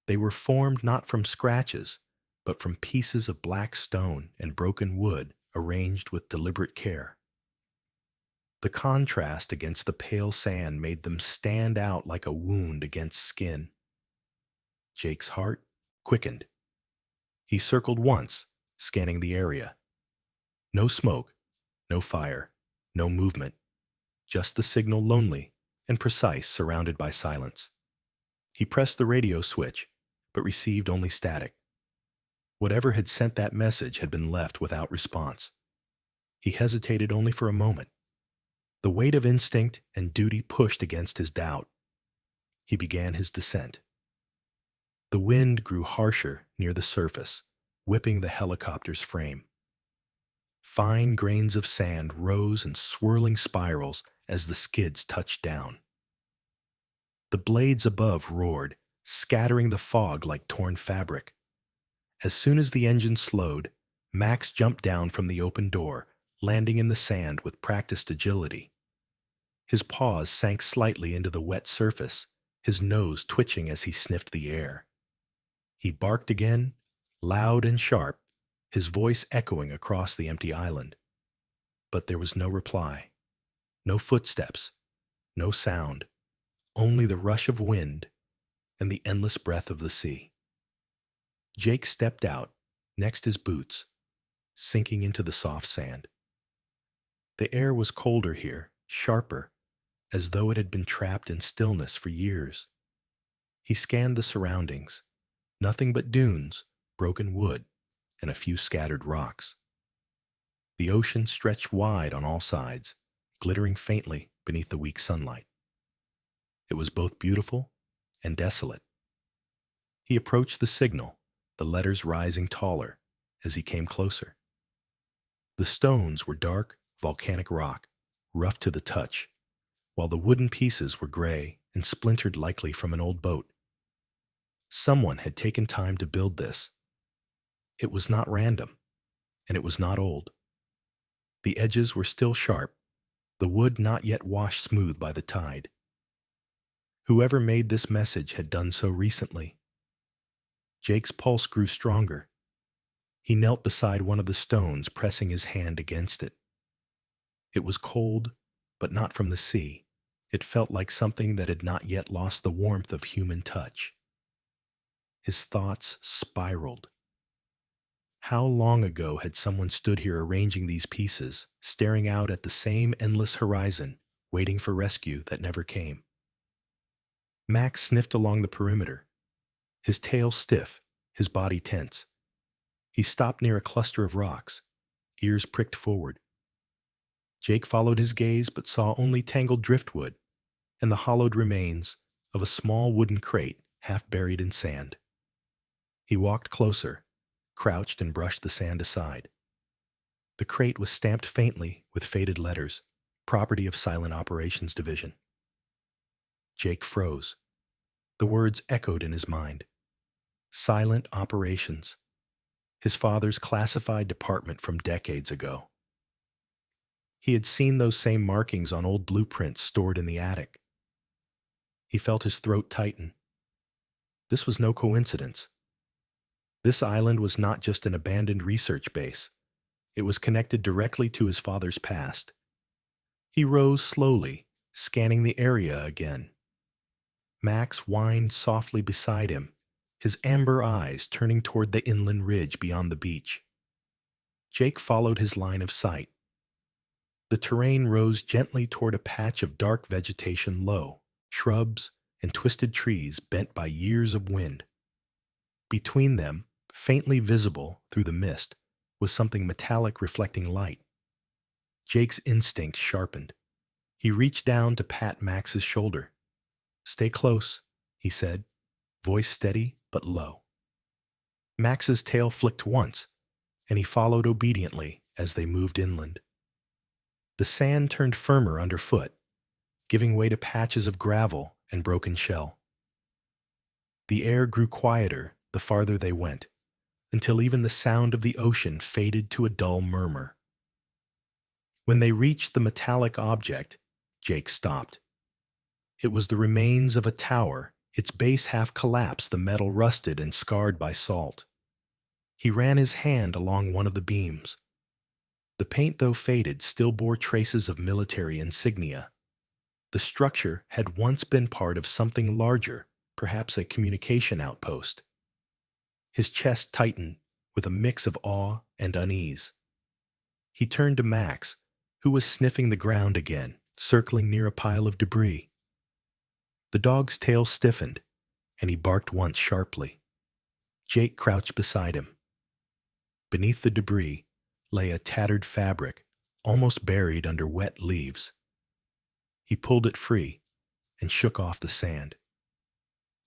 They were formed not from scratches, but from pieces of black stone and broken wood arranged with deliberate care. The contrast against the pale sand made them stand out like a wound against skin. Jake's heart quickened. He circled once, scanning the area. No smoke, no fire, no movement, just the signal, lonely and precise, surrounded by silence. He pressed the radio switch, but received only static. Whatever had sent that message had been left without response. He hesitated only for a moment. The weight of instinct and duty pushed against his doubt. He began his descent. The wind grew harsher near the surface, whipping the helicopter's frame. Fine grains of sand rose in swirling spirals as the skids touched down. The blades above roared, scattering the fog like torn fabric. As soon as the engine slowed, Max jumped down from the open door, landing in the sand with practiced agility. His paws sank slightly into the wet surface, his nose twitching as he sniffed the air. He barked again, loud and sharp, his voice echoing across the empty island. But there was no reply, no footsteps, no sound, only the rush of wind and the endless breath of the sea. Jake stepped out, next his boots, sinking into the soft sand. The air was colder here, sharper, as though it had been trapped in stillness for years. He scanned the surroundings, nothing but dunes, broken wood, and a few scattered rocks. The ocean stretched wide on all sides, glittering faintly beneath the weak sunlight. It was both beautiful and desolate. He approached the signal, the letters rising taller as he came closer. The stones were dark, volcanic rock, rough to the touch, while the wooden pieces were gray and splintered, likely from an old boat. Someone had taken time to build this. It was not random, and it was not old. The edges were still sharp, the wood not yet washed smooth by the tide. Whoever made this message had done so recently. Jake's pulse grew stronger. He knelt beside one of the stones, pressing his hand against it. It was cold, but not from the sea. It felt like something that had not yet lost the warmth of human touch. His thoughts spiraled. How long ago had someone stood here arranging these pieces, staring out at the same endless horizon, waiting for rescue that never came? Max sniffed along the perimeter, his tail stiff, his body tense. He stopped near a cluster of rocks, ears pricked forward. Jake followed his gaze but saw only tangled driftwood and the hollowed remains of a small wooden crate half buried in sand. He walked closer, crouched and brushed the sand aside. The crate was stamped faintly with faded letters, property of Silent Operations Division. Jake froze. The words echoed in his mind. Silent Operations. His father's classified department from decades ago. He had seen those same markings on old blueprints stored in the attic. He felt his throat tighten. This was no coincidence. This island was not just an abandoned research base. It was connected directly to his father's past. He rose slowly, scanning the area again. Max whined softly beside him, his amber eyes turning toward the inland ridge beyond the beach. Jake followed his line of sight. The terrain rose gently toward a patch of dark vegetation low, shrubs and twisted trees bent by years of wind. Between them, faintly visible through the mist, was something metallic reflecting light. Jake's instincts sharpened. He reached down to pat Max's shoulder. "Stay close," he said, voice steady but low. Max's tail flicked once, and he followed obediently as they moved inland. The sand turned firmer underfoot, giving way to patches of gravel and broken shell. The air grew quieter the farther they went, until even the sound of the ocean faded to a dull murmur. When they reached the metallic object, Jake stopped. It was the remains of a tower, its base half collapsed, the metal rusted and scarred by salt. He ran his hand along one of the beams. The paint, though faded, still bore traces of military insignia. The structure had once been part of something larger, perhaps a communication outpost. His chest tightened with a mix of awe and unease. He turned to Max, who was sniffing the ground again, circling near a pile of debris. The dog's tail stiffened, and he barked once sharply. Jake crouched beside him. Beneath the debris lay a tattered fabric, almost buried under wet leaves. He pulled it free and shook off the sand.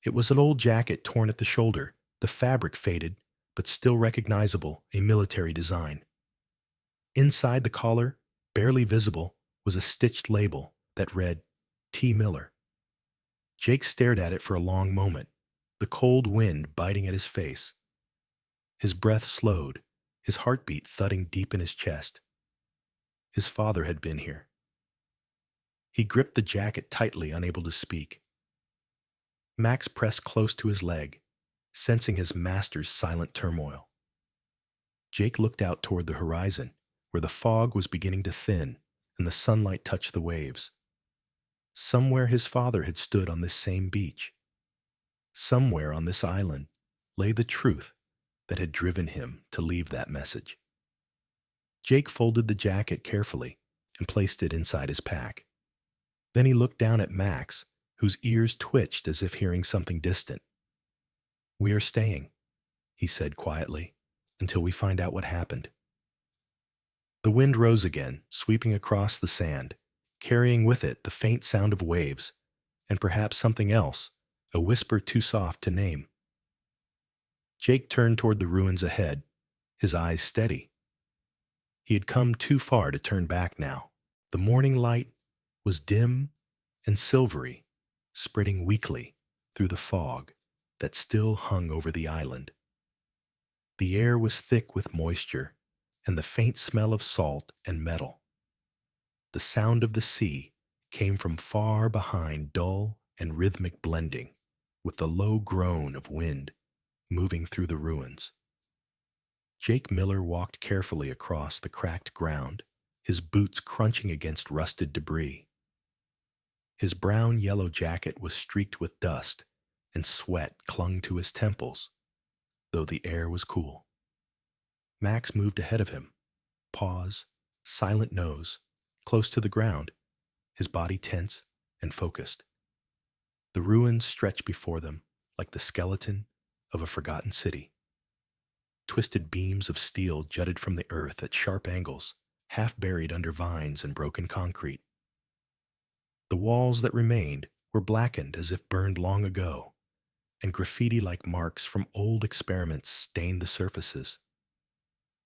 It was an old jacket torn at the shoulder, the fabric faded, but still recognizable, a military design. Inside the collar, barely visible, was a stitched label that read, T. Miller. Jake stared at it for a long moment, the cold wind biting at his face. His breath slowed, his heartbeat thudding deep in his chest. His father had been here. He gripped the jacket tightly, unable to speak. Max pressed close to his leg, sensing his master's silent turmoil. Jake looked out toward the horizon, where the fog was beginning to thin and the sunlight touched the waves. Somewhere his father had stood on this same beach. Somewhere on this island lay the truth that had driven him to leave that message. Jake folded the jacket carefully and placed it inside his pack. Then he looked down at Max, whose ears twitched as if hearing something distant. "We are staying," he said quietly, "until we find out what happened." The wind rose again, sweeping across the sand, carrying with it the faint sound of waves, and perhaps something else, a whisper too soft to name. Jake turned toward the ruins ahead, his eyes steady. He had come too far to turn back now. The morning light was dim and silvery, spreading weakly through the fog that still hung over the island. The air was thick with moisture and the faint smell of salt and metal. The sound of the sea came from far behind, dull and rhythmic blending with the low groan of wind moving through the ruins. Jake Miller walked carefully across the cracked ground, his boots crunching against rusted debris. His brown-yellow jacket was streaked with dust, and sweat clung to his temples, though the air was cool. Max moved ahead of him, Paws, silent nose, close to the ground, his body tense and focused. The ruins stretched before them like the skeleton of a forgotten city. Twisted beams of steel jutted from the earth at sharp angles, half buried under vines and broken concrete. The walls that remained were blackened as if burned long ago, and graffiti-like marks from old experiments stained the surfaces.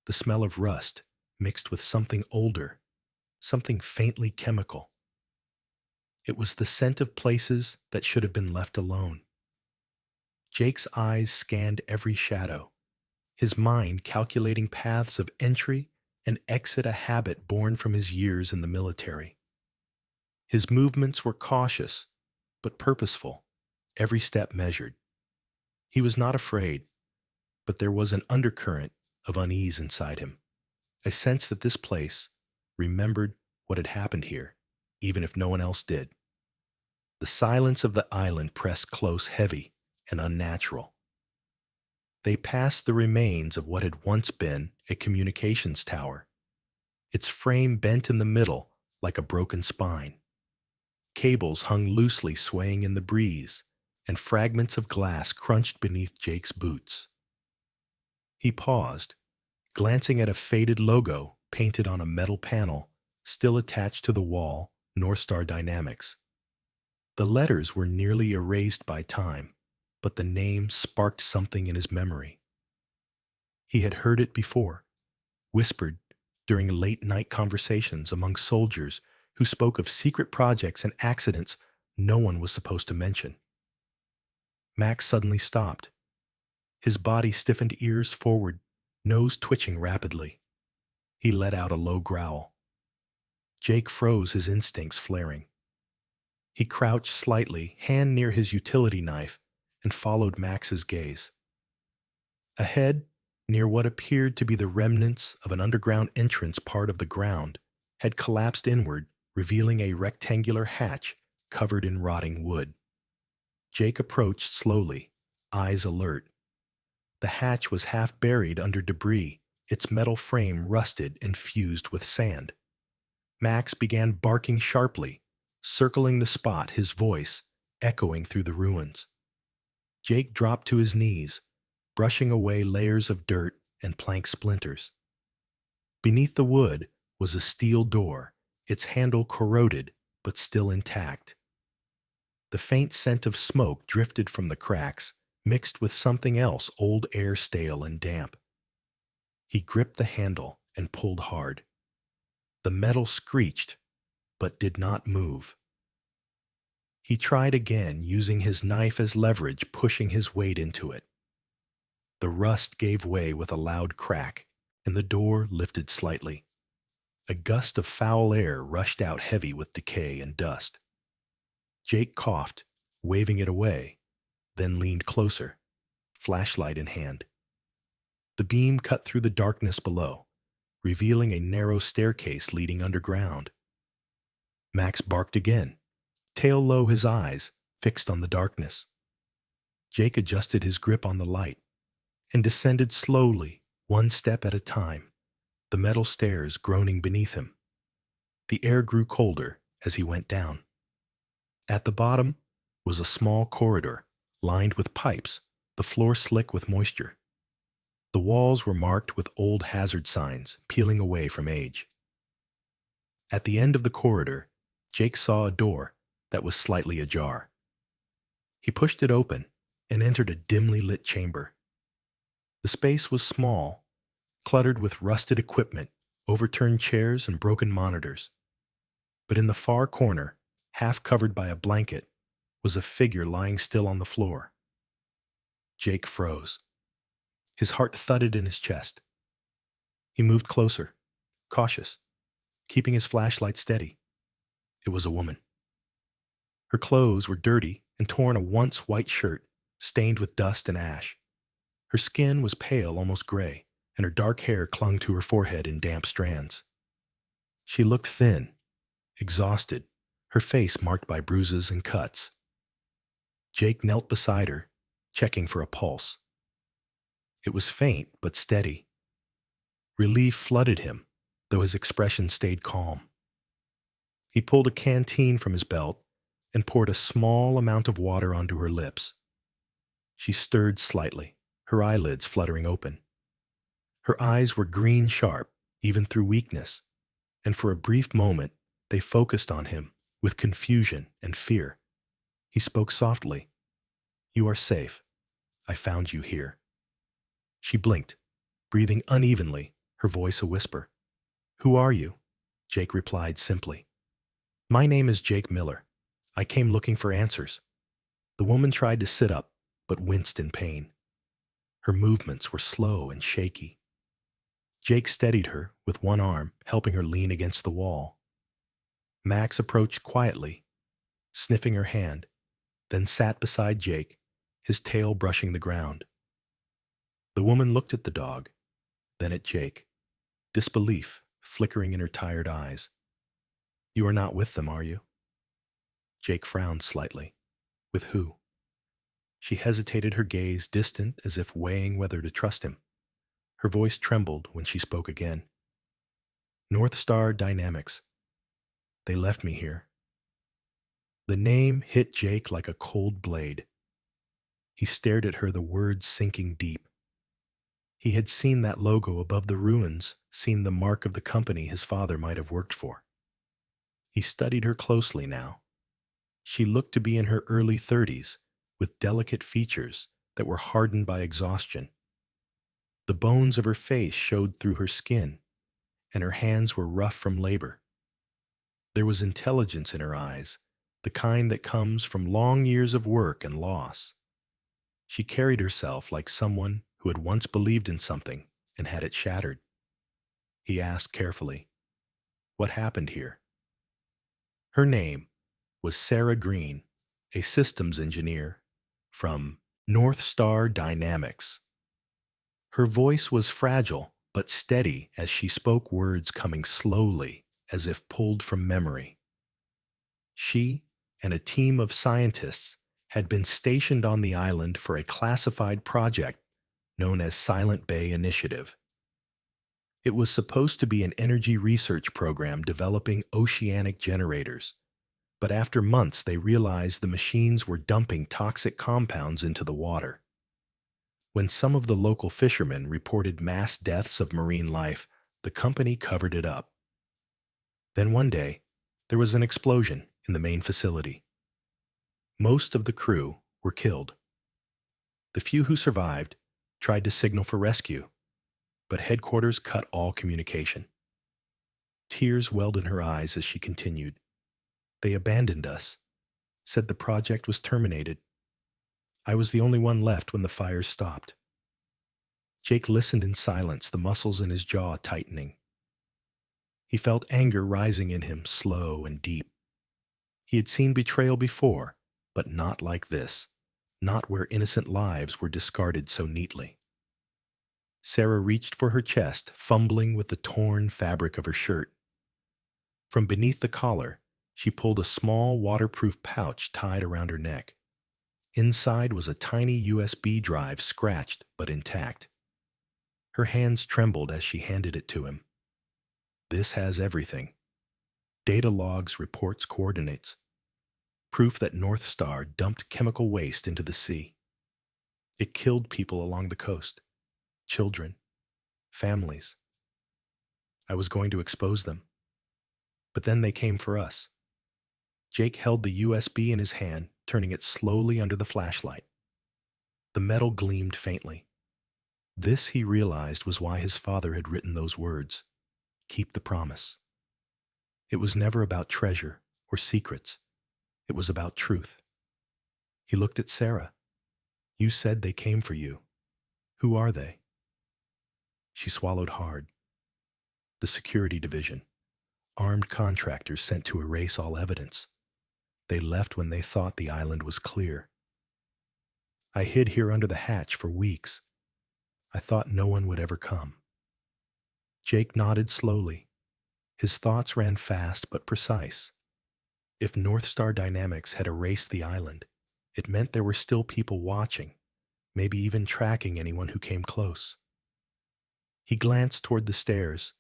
The smell of rust mixed with something older, something faintly chemical. It was the scent of places that should have been left alone. Jake's eyes scanned every shadow, his mind calculating paths of entry and exit, a habit born from his years in the military. His movements were cautious, but purposeful, every step measured. He was not afraid, but there was an undercurrent of unease inside him, a sense that this place remembered what had happened here, even if no one else did. The silence of the island pressed close, heavy, and unnatural. They passed the remains of what had once been a communications tower, its frame bent in the middle like a broken spine. Cables hung loosely, swaying in the breeze, and fragments of glass crunched beneath Jake's boots. He paused, glancing at a faded logo painted on a metal panel still attached to the wall, North Star Dynamics. The letters were nearly erased by time, but the name sparked something in his memory. He had heard it before, whispered during late-night conversations among soldiers who spoke of secret projects and accidents no one was supposed to mention. Max suddenly stopped. His body stiffened, ears forward, nose twitching rapidly. He let out a low growl. Jake froze, his instincts flaring. He crouched slightly, hand near his utility knife, and followed Max's gaze. Ahead, near what appeared to be the remnants of an underground entrance, part of the ground had collapsed inward, revealing a rectangular hatch covered in rotting wood. Jake approached slowly, eyes alert. The hatch was half buried under debris, its metal frame rusted and fused with sand. Max began barking sharply, circling the spot, his voice echoing through the ruins. Jake dropped to his knees, brushing away layers of dirt and plank splinters. Beneath the wood was a steel door, its handle corroded but still intact. The faint scent of smoke drifted from the cracks, mixed with something else, old air, stale and damp. He gripped the handle and pulled hard. The metal screeched, but did not move. He tried again, using his knife as leverage, pushing his weight into it. The rust gave way with a loud crack, and the door lifted slightly. A gust of foul air rushed out, heavy with decay and dust. Jake coughed, waving it away, then leaned closer, flashlight in hand. The beam cut through the darkness below, revealing a narrow staircase leading underground. Max barked again, tail low, his eyes fixed on the darkness. Jake adjusted his grip on the light and descended slowly, one step at a time, the metal stairs groaning beneath him. The air grew colder as he went down. At the bottom was a small corridor lined with pipes, the floor slick with moisture. The walls were marked with old hazard signs, peeling away from age. At the end of the corridor, Jake saw a door that was slightly ajar. He pushed it open and entered a dimly lit chamber. The space was small, cluttered with rusted equipment, overturned chairs, and broken monitors. But in the far corner, half covered by a blanket, was a figure lying still on the floor. Jake froze. His heart thudded in his chest. He moved closer, cautious, keeping his flashlight steady. It was a woman. Her clothes were dirty and torn, a once white shirt, stained with dust and ash. Her skin was pale, almost gray, and her dark hair clung to her forehead in damp strands. She looked thin, exhausted, her face marked by bruises and cuts. Jake knelt beside her, checking for a pulse. It was faint but steady. Relief flooded him, though his expression stayed calm. He pulled a canteen from his belt and poured a small amount of water onto her lips. She stirred slightly, her eyelids fluttering open. Her eyes were green sharp, even through weakness, and for a brief moment they focused on him with confusion and fear. He spoke softly. "You are safe. I found you here." She blinked, breathing unevenly, her voice a whisper. "Who are you?" Jake replied simply. "My name is Jake Miller. I came looking for answers." The woman tried to sit up, but winced in pain. Her movements were slow and shaky. Jake steadied her with one arm, helping her lean against the wall. Max approached quietly, sniffing her hand, then sat beside Jake, his tail brushing the ground. The woman looked at the dog, then at Jake, disbelief flickering in her tired eyes. "You are not with them, are you?" Jake frowned slightly. "With who?" She hesitated, her gaze distant as if weighing whether to trust him. Her voice trembled when she spoke again. "North Star Dynamics. They left me here." The name hit Jake like a cold blade. He stared at her, the words sinking deep. He had seen that logo above the ruins, seen the mark of the company his father might have worked for. He studied her closely now. She looked to be in her early 30s, with delicate features that were hardened by exhaustion. The bones of her face showed through her skin, and her hands were rough from labor. There was intelligence in her eyes, the kind that comes from long years of work and loss. She carried herself like someone who had once believed in something and had it shattered. He asked carefully, "What happened here?" Her name was Sarah Green, a systems engineer from North Star Dynamics. Her voice was fragile but steady as she spoke, words coming slowly as if pulled from memory. She and a team of scientists had been stationed on the island for a classified project known as Silent Bay Initiative. It was supposed to be an energy research program developing oceanic generators, but after months they realized the machines were dumping toxic compounds into the water. When some of the local fishermen reported mass deaths of marine life, the company covered it up. Then one day, there was an explosion in the main facility. Most of the crew were killed. The few who survived tried to signal for rescue, but headquarters cut all communication. Tears welled in her eyes as she continued. They abandoned us, said the project was terminated. I was the only one left when the fires stopped. Jake listened in silence, the muscles in his jaw tightening. He felt anger rising in him, slow and deep. He had seen betrayal before, but not like this, not where innocent lives were discarded so neatly. Sarah reached for her chest, fumbling with the torn fabric of her shirt. From beneath the collar, she pulled a small waterproof pouch tied around her neck. Inside was a tiny USB drive, scratched but intact. Her hands trembled as she handed it to him. This has everything. Data logs, reports, coordinates. Proof that North Star dumped chemical waste into the sea. It killed people along the coast. Children. Families. I was going to expose them. But then they came for us. Jake held the USB in his hand, turning it slowly under the flashlight. The metal gleamed faintly. This, he realized, was why his father had written those words. Keep the promise. It was never about treasure or secrets. It was about truth. He looked at Sarah. You said they came for you. Who are they? She swallowed hard. The security division. Armed contractors sent to erase all evidence. They left when they thought the island was clear. I hid here under the hatch for weeks. I thought no one would ever come. Jake nodded slowly. His thoughts ran fast but precise. If North Star Dynamics had erased the island, it meant there were still people watching, maybe even tracking anyone who came close. He glanced toward the stairs,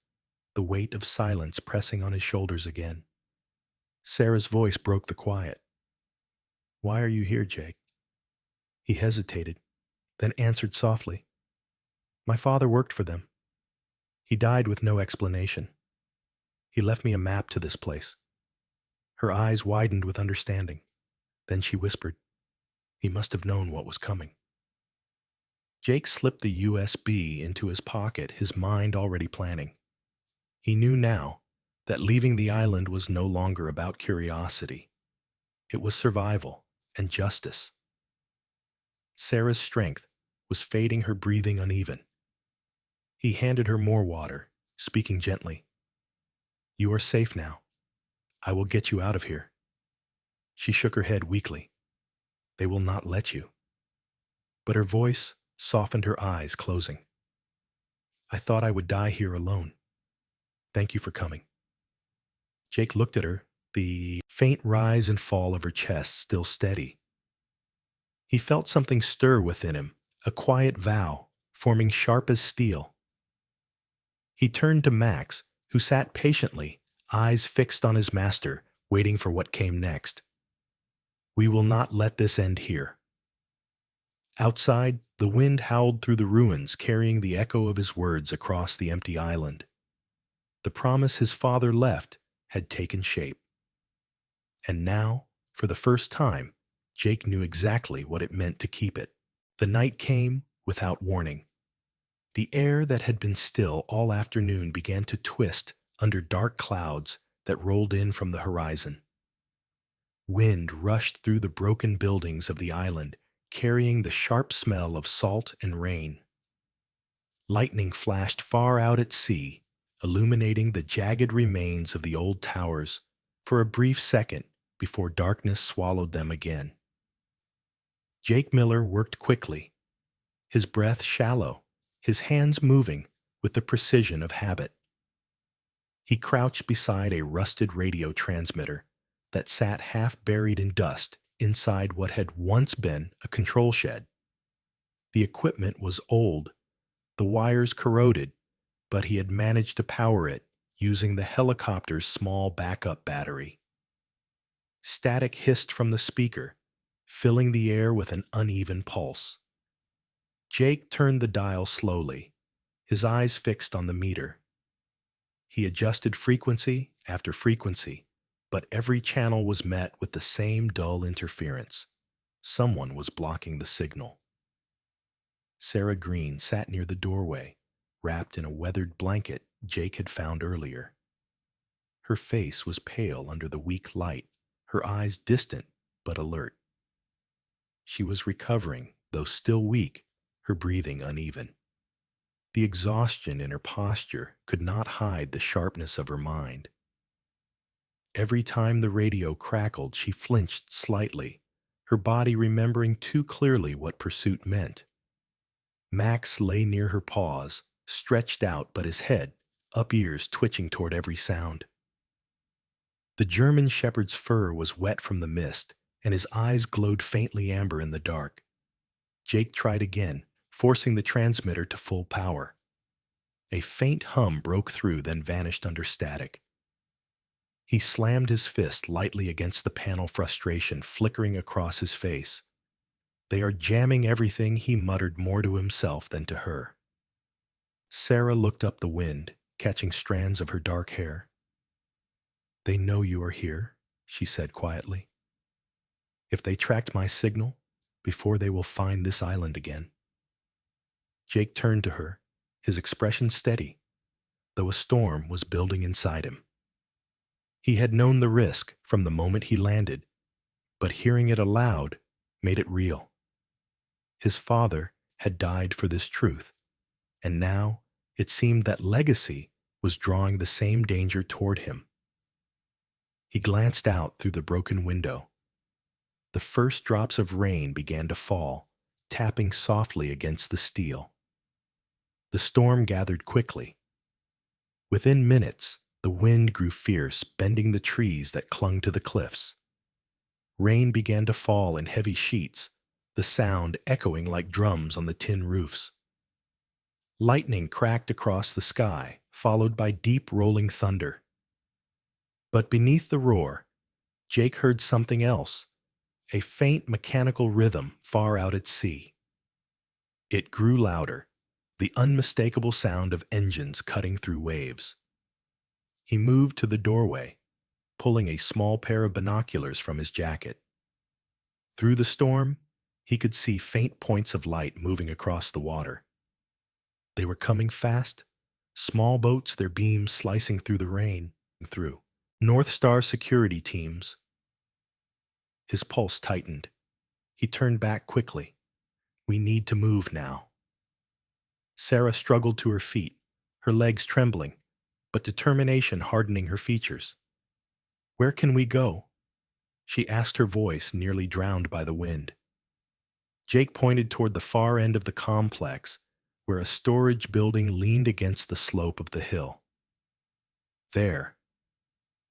the weight of silence pressing on his shoulders again. Sarah's voice broke the quiet. Why are you here, Jake? He hesitated, then answered softly. My father worked for them. He died with no explanation. He left me a map to this place. Her eyes widened with understanding. Then she whispered, he must have known what was coming. Jake slipped the USB into his pocket, his mind already planning. He knew now that leaving the island was no longer about curiosity. It was survival and justice. Sarah's strength was fading, her breathing uneven. He handed her more water, speaking gently. You are safe now. I will get you out of here. She shook her head weakly. They will not let you. But her voice softened, her eyes closing. I thought I would die here alone. Thank you for coming. Jake looked at her, the faint rise and fall of her chest still steady. He felt something stir within him, a quiet vow, forming sharp as steel. He turned to Max, who sat patiently, eyes fixed on his master, waiting for what came next. We will not let this end here. Outside, the wind howled through the ruins, carrying the echo of his words across the empty island. The promise his father left had taken shape. And now, for the first time, Jake knew exactly what it meant to keep it. The night came without warning. The air that had been still all afternoon began to twist under dark clouds that rolled in from the horizon. Wind rushed through the broken buildings of the island, carrying the sharp smell of salt and rain. Lightning flashed far out at sea, illuminating the jagged remains of the old towers for a brief second before darkness swallowed them again. Jake Miller worked quickly, his breath shallow, his hands moving with the precision of habit. He crouched beside a rusted radio transmitter that sat half buried in dust inside what had once been a control shed. The equipment was old, the wires corroded, but he had managed to power it using the helicopter's small backup battery. Static hissed from the speaker, filling the air with an uneven pulse. Jake turned the dial slowly, his eyes fixed on the meter. He adjusted frequency after frequency, but every channel was met with the same dull interference. Someone was blocking the signal. Sarah Green sat near the doorway, wrapped in a weathered blanket Jake had found earlier. Her face was pale under the weak light, her eyes distant but alert. She was recovering, though still weak, her breathing uneven. The exhaustion in her posture could not hide the sharpness of her mind. Every time the radio crackled, she flinched slightly, her body remembering too clearly what pursuit meant. Max lay near her paws, stretched out but his head, up ears twitching toward every sound. The German shepherd's fur was wet from the mist, and his eyes glowed faintly amber in the dark. Jake tried again, forcing the transmitter to full power. A faint hum broke through, then vanished under static. He slammed his fist lightly against the panel, frustration flickering across his face. "They are jamming everything," he muttered more to himself than to her. Sarah looked up the wind, catching strands of her dark hair. "They know you are here," she said quietly. "If they tracked my signal, before they will find this island again." Jake turned to her, his expression steady, though a storm was building inside him. He had known the risk from the moment he landed, but hearing it aloud made it real. His father had died for this truth, and now it seemed that legacy was drawing the same danger toward him. He glanced out through the broken window. The first drops of rain began to fall, tapping softly against the steel. The storm gathered quickly. Within minutes, the wind grew fierce, bending the trees that clung to the cliffs. Rain began to fall in heavy sheets, the sound echoing like drums on the tin roofs. Lightning cracked across the sky, followed by deep rolling thunder. But beneath the roar, Jake heard something else, a faint mechanical rhythm far out at sea. It grew louder, the unmistakable sound of engines cutting through waves. He moved to the doorway, pulling a small pair of binoculars from his jacket. Through the storm, he could see faint points of light moving across the water. They were coming fast, small boats, their beams slicing through the rain. North Star security teams. His pulse tightened. He turned back quickly. "We need to move now." Sarah struggled to her feet, her legs trembling, but determination hardening her features. "Where can we go?" she asked, her voice nearly drowned by the wind. Jake pointed toward the far end of the complex, where a storage building leaned against the slope of the hill. There,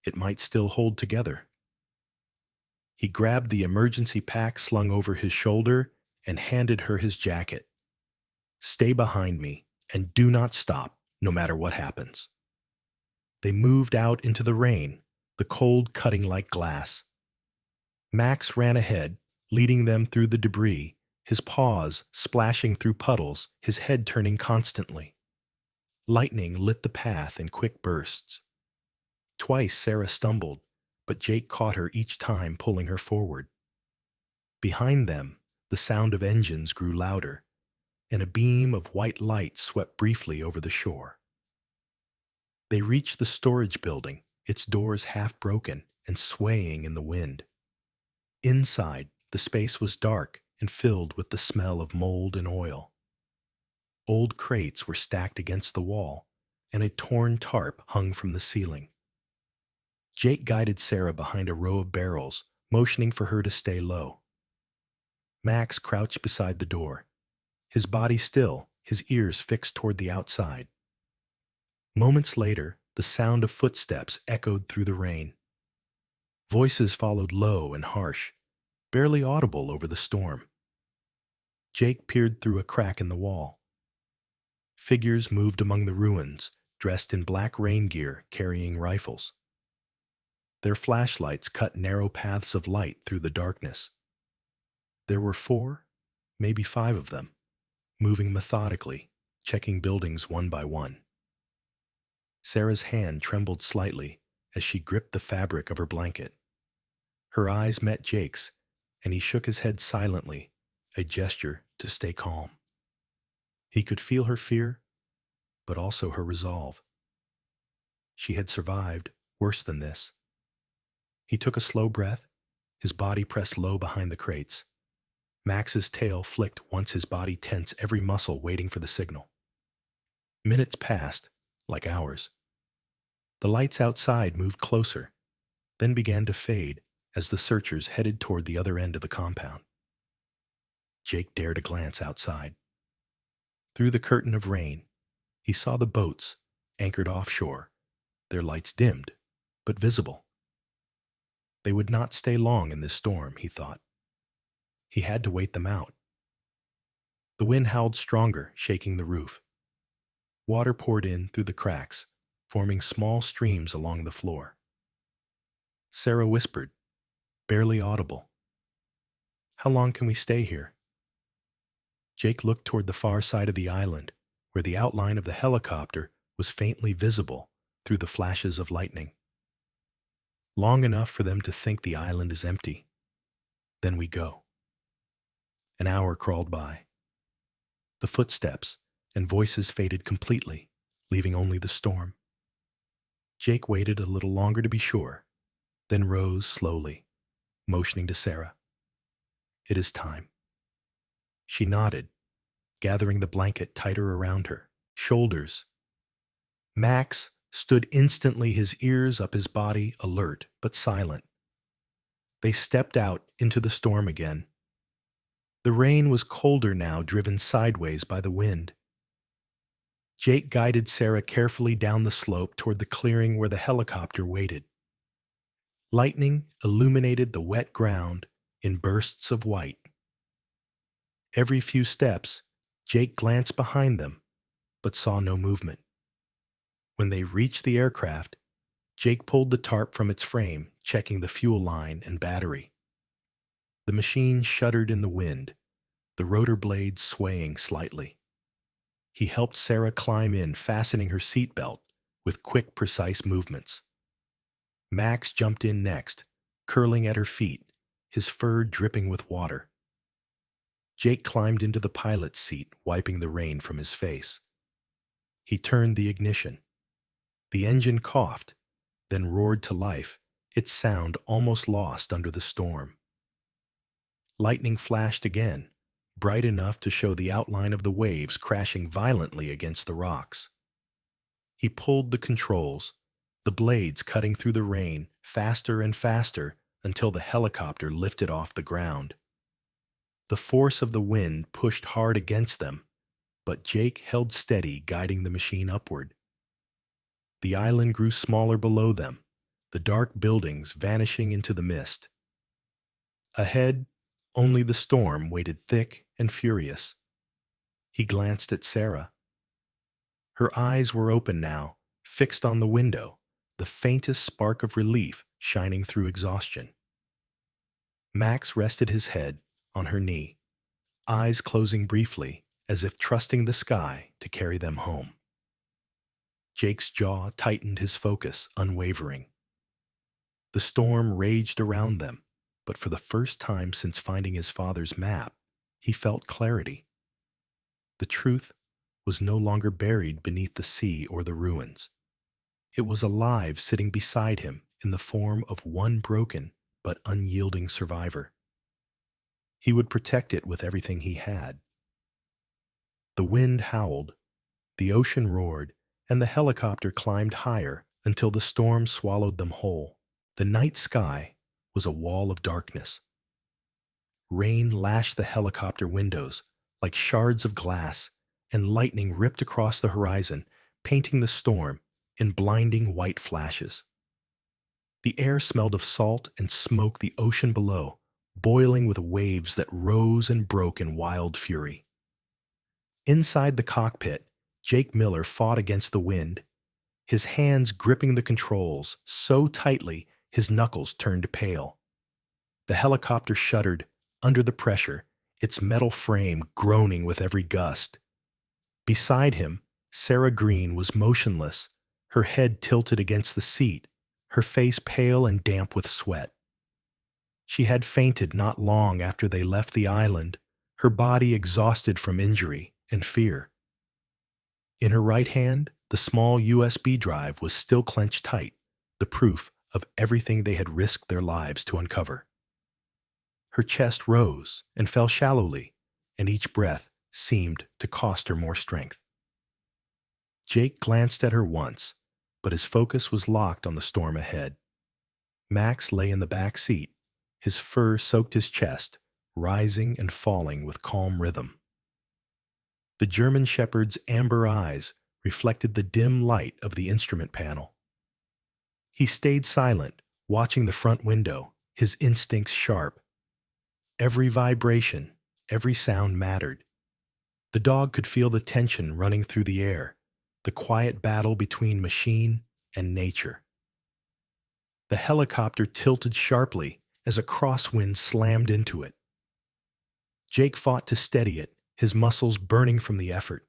it might still hold together. He grabbed the emergency pack slung over his shoulder and handed her his jacket. "Stay behind me and do not stop, no matter what happens." They moved out into the rain, the cold cutting like glass. Max ran ahead, leading them through the debris, his paws splashing through puddles, his head turning constantly. Lightning lit the path in quick bursts. Twice Sarah stumbled, but Jake caught her each time, pulling her forward. Behind them, the sound of engines grew louder, and a beam of white light swept briefly over the shore. They reached the storage building, its doors half broken and swaying in the wind. Inside, the space was dark and filled with the smell of mold and oil. Old crates were stacked against the wall, and a torn tarp hung from the ceiling. Jake guided Sarah behind a row of barrels, motioning for her to stay low. Max crouched beside the door, his body still, his ears fixed toward the outside. Moments later, the sound of footsteps echoed through the rain. Voices followed low and harsh, barely audible over the storm. Jake peered through a crack in the wall. Figures moved among the ruins, dressed in black rain gear, carrying rifles. Their flashlights cut narrow paths of light through the darkness. There were 4, maybe 5 of them, moving methodically, checking buildings one by one. Sarah's hand trembled slightly as she gripped the fabric of her blanket. Her eyes met Jake's, and he shook his head silently, a gesture to stay calm. He could feel her fear, but also her resolve. She had survived worse than this. He took a slow breath, his body pressed low behind the crates. Max's tail flicked once his body tensed, every muscle waiting for the signal. Minutes passed, like hours. The lights outside moved closer, then began to fade as the searchers headed toward the other end of the compound. Jake dared a glance outside. Through the curtain of rain, he saw the boats, anchored offshore, their lights dimmed, but visible. They would not stay long in this storm, he thought. He had to wait them out. The wind howled stronger, shaking the roof. Water poured in through the cracks, forming small streams along the floor. Sarah whispered, barely audible, "How long can we stay here?" Jake looked toward the far side of the island, where the outline of the helicopter was faintly visible through the flashes of lightning. "Long enough for them to think the island is empty. Then we go." An hour crawled by. The footsteps and voices faded completely, leaving only the storm. Jake waited a little longer to be sure, then rose slowly, motioning to Sarah. "It is time." She nodded, gathering the blanket tighter around her shoulders. Max stood instantly, his ears up his body, alert but silent. They stepped out into the storm again. The rain was colder now, driven sideways by the wind. Jake guided Sarah carefully down the slope toward the clearing where the helicopter waited. Lightning illuminated the wet ground in bursts of white. Every few steps, Jake glanced behind them, but saw no movement. When they reached the aircraft, Jake pulled the tarp from its frame, checking the fuel line and battery. The machine shuddered in the wind, the rotor blades swaying slightly. He helped Sarah climb in, fastening her seatbelt with quick, precise movements. Max jumped in next, curling at her feet, his fur dripping with water. Jake climbed into the pilot's seat, wiping the rain from his face. He turned the ignition. The engine coughed, then roared to life, its sound almost lost under the storm. Lightning flashed again, bright enough to show the outline of the waves crashing violently against the rocks. He pulled the controls, the blades cutting through the rain faster and faster until the helicopter lifted off the ground. The force of the wind pushed hard against them, but Jake held steady, guiding the machine upward. The island grew smaller below them, the dark buildings vanishing into the mist. Ahead, only the storm waited thick and furious. He glanced at Sarah. Her eyes were open now, fixed on the window, the faintest spark of relief shining through exhaustion. Max rested his head on her knee, eyes closing briefly as if trusting the sky to carry them home. Jake's jaw tightened, his focus unwavering. The storm raged around them, but for the first time since finding his father's map, he felt clarity. The The truth was no longer buried beneath the sea or the ruins. It was alive, sitting beside him in the form of one broken but unyielding survivor. He would protect it with everything he had. The wind howled, the ocean roared, and the helicopter climbed higher until the storm swallowed them whole. The night sky was a wall of darkness. Rain lashed the helicopter windows like shards of glass, and lightning ripped across the horizon, painting the storm in blinding white flashes. The air smelled of salt and smoke, the ocean below, boiling with waves that rose and broke in wild fury. Inside the cockpit, Jake Miller fought against the wind, his hands gripping the controls so tightly his knuckles turned pale. The helicopter shuddered under the pressure, its metal frame groaning with every gust. Beside him, Sarah Green was motionless, her head tilted against the seat, her face pale and damp with sweat. She had fainted not long after they left the island, her body exhausted from injury and fear. In her right hand, the small USB drive was still clenched tight, the proof of everything they had risked their lives to uncover. Her chest rose and fell shallowly, and each breath seemed to cost her more strength. Jake glanced at her once, but his focus was locked on the storm ahead. Max lay in the back seat, his fur soaked his chest, rising and falling with calm rhythm. The German shepherd's amber eyes reflected the dim light of the instrument panel. He stayed silent, watching the front window, his instincts sharp. Every vibration, every sound mattered. The dog could feel the tension running through the air, the quiet battle between machine and nature. The helicopter tilted sharply as a crosswind slammed into it. Jake fought to steady it, his muscles burning from the effort.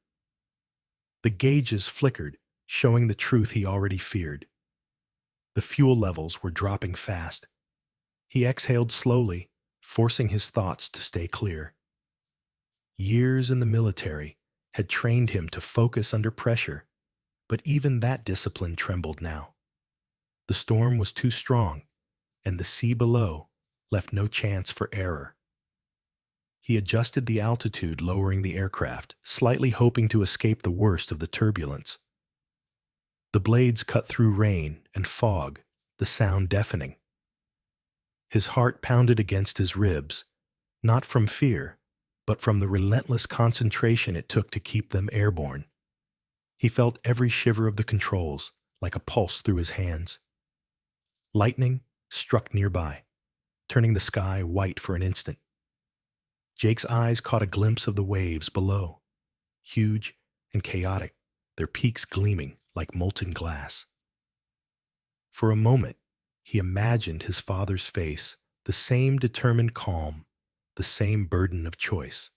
The gauges flickered, showing the truth he already feared. The fuel levels were dropping fast. He exhaled slowly, forcing his thoughts to stay clear. Years in the military had trained him to focus under pressure, but even that discipline trembled now. The storm was too strong, and the sea below left no chance for error. He adjusted the altitude, lowering the aircraft, slightly hoping to escape the worst of the turbulence. The blades cut through rain and fog, the sound deafening. His heart pounded against his ribs, not from fear, but from the relentless concentration it took to keep them airborne. He felt every shiver of the controls, like a pulse through his hands. Lightning struck nearby, turning the sky white for an instant. Jake's eyes caught a glimpse of the waves below, huge and chaotic, their peaks gleaming like molten glass. For a moment, he imagined his father's face, the same determined calm, the same burden of choice.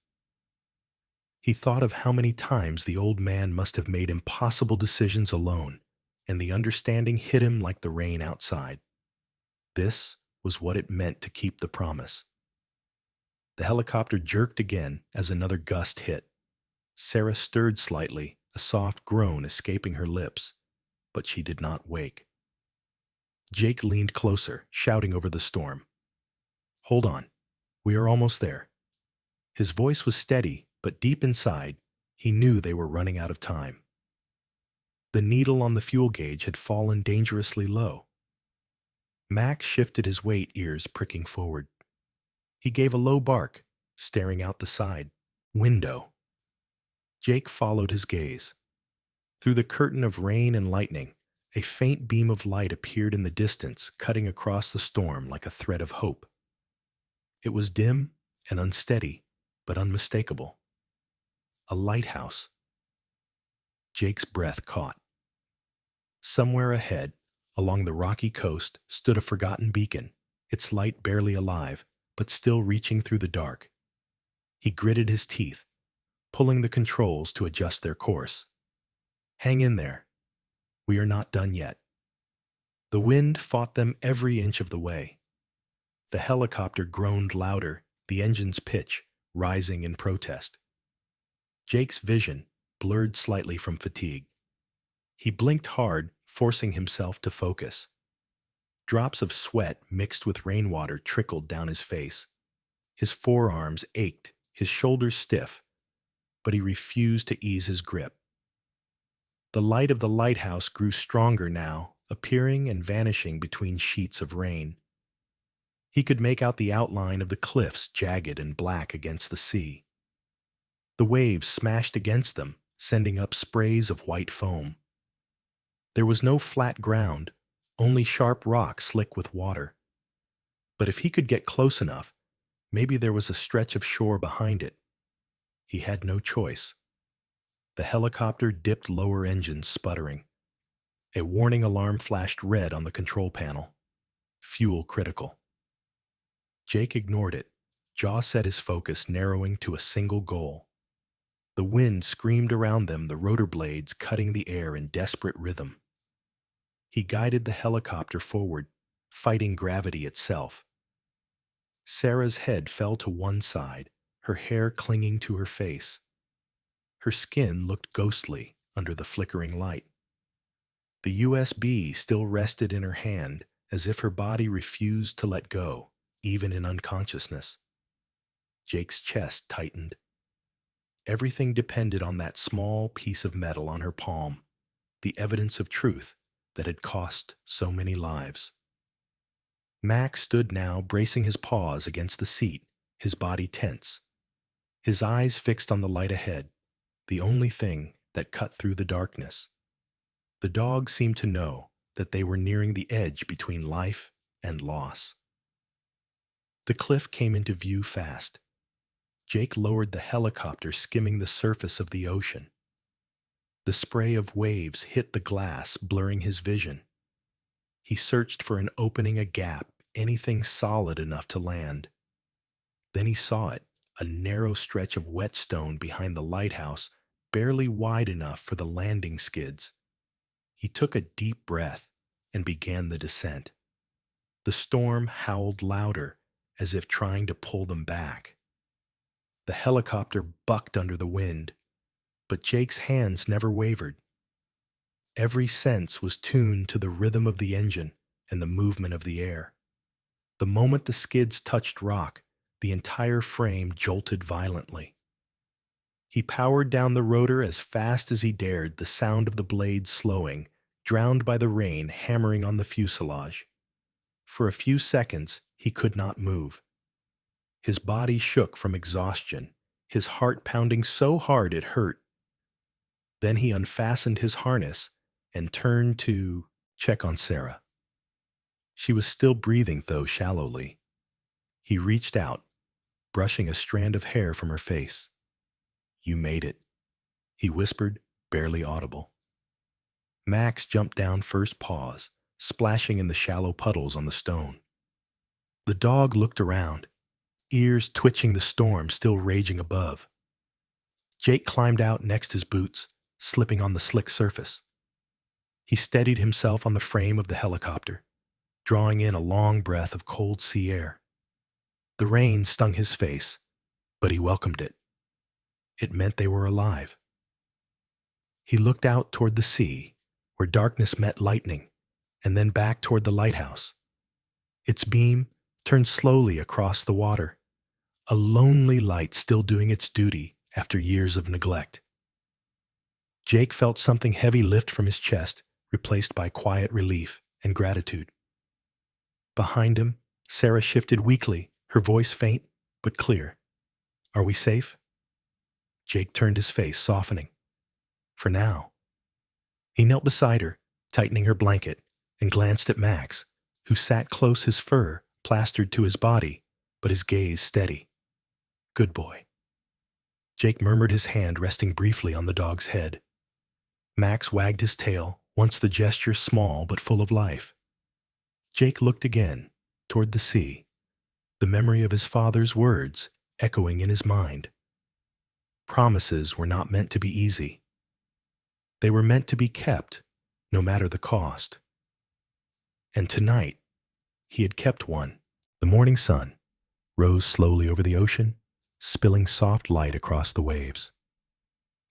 He thought of how many times the old man must have made impossible decisions alone, and the understanding hit him like the rain outside. This was what it meant to keep the promise. The helicopter jerked again as another gust hit. Sarah stirred slightly, a soft groan escaping her lips, but she did not wake. Jake leaned closer, shouting over the storm. "Hold on. We are almost there." His voice was steady, but deep inside, he knew they were running out of time. The needle on the fuel gauge had fallen dangerously low. Max shifted his weight, ears pricking forward. He gave a low bark, staring out the side window. Jake followed his gaze. Through the curtain of rain and lightning, a faint beam of light appeared in the distance, cutting across the storm like a thread of hope. It was dim and unsteady, but unmistakable. A lighthouse. Jake's breath caught. Somewhere ahead, along the rocky coast, stood a forgotten beacon, its light barely alive, but still reaching through the dark. He gritted his teeth, pulling the controls to adjust their course. "Hang in there. We are not done yet." The wind fought them every inch of the way. The helicopter groaned louder, the engine's pitch rising in protest. Jake's vision blurred slightly from fatigue. He blinked hard, forcing himself to focus. Drops of sweat mixed with rainwater trickled down his face. His forearms ached, his shoulders stiff, but he refused to ease his grip. The light of the lighthouse grew stronger now, appearing and vanishing between sheets of rain. He could make out the outline of the cliffs jagged and black against the sea. The waves smashed against them, sending up sprays of white foam. There was no flat ground, only sharp rock slick with water. But if he could get close enough, maybe there was a stretch of shore behind it. He had no choice. The helicopter dipped lower engines sputtering. A warning alarm flashed red on the control panel. Fuel critical. Jake ignored it, jaw set, his focus narrowing to a single goal. The wind screamed around them, the rotor blades cutting the air in desperate rhythm. He guided the helicopter forward, fighting gravity itself. Sarah's head fell to one side, her hair clinging to her face. Her skin looked ghostly under the flickering light. The USB still rested in her hand, as if her body refused to let go, even in unconsciousness. Jake's chest tightened. Everything depended on that small piece of metal on her palm, the evidence of truth that had cost so many lives. Max stood now, bracing his paws against the seat, his body tense. His eyes fixed on the light ahead, the only thing that cut through the darkness. The dog seemed to know that they were nearing the edge between life and loss. The cliff came into view fast. Jake lowered the helicopter, skimming the surface of the ocean. The spray of waves hit the glass, blurring his vision. He searched for an opening, a gap, anything solid enough to land. Then he saw it, a narrow stretch of wet stone behind the lighthouse, barely wide enough for the landing skids. He took a deep breath and began the descent. The storm howled louder, as if trying to pull them back. The helicopter bucked under the wind, but Jake's hands never wavered. Every sense was tuned to the rhythm of the engine and the movement of the air. The moment the skids touched rock, the entire frame jolted violently. He powered down the rotor as fast as he dared, the sound of the blades slowing, drowned by the rain hammering on the fuselage. For a few seconds, he could not move. His body shook from exhaustion, his heart pounding so hard it hurt. Then he unfastened his harness and turned to check on Sarah. She was still breathing, though shallowly. He reached out, brushing a strand of hair from her face. "You made it," he whispered, barely audible. Max jumped down first, Paws, splashing in the shallow puddles on the stone. The dog looked around, ears twitching, the storm still raging above. Jake climbed out next his boots, slipping on the slick surface. He steadied himself on the frame of the helicopter, drawing in a long breath of cold sea air. The rain stung his face, but he welcomed it. It meant they were alive. He looked out toward the sea, where darkness met lightning, and then back toward the lighthouse. Its beam turned slowly across the water, a lonely light still doing its duty after years of neglect. Jake felt something heavy lift from his chest, replaced by quiet relief and gratitude. Behind him, Sarah shifted weakly, her voice faint but clear. "Are we safe?" Jake turned his face, softening. For now. He knelt beside her, tightening her blanket, and glanced at Max, who sat close, his fur plastered to his body, but his gaze steady. "Good boy." Jake murmured, his hand resting briefly on the dog's head. Max wagged his tail, once the gesture small but full of life. Jake looked again, toward the sea, the memory of his father's words echoing in his mind. Promises were not meant to be easy. They were meant to be kept, no matter the cost. And tonight, he had kept one. The morning sun rose slowly over the ocean, spilling soft light across the waves.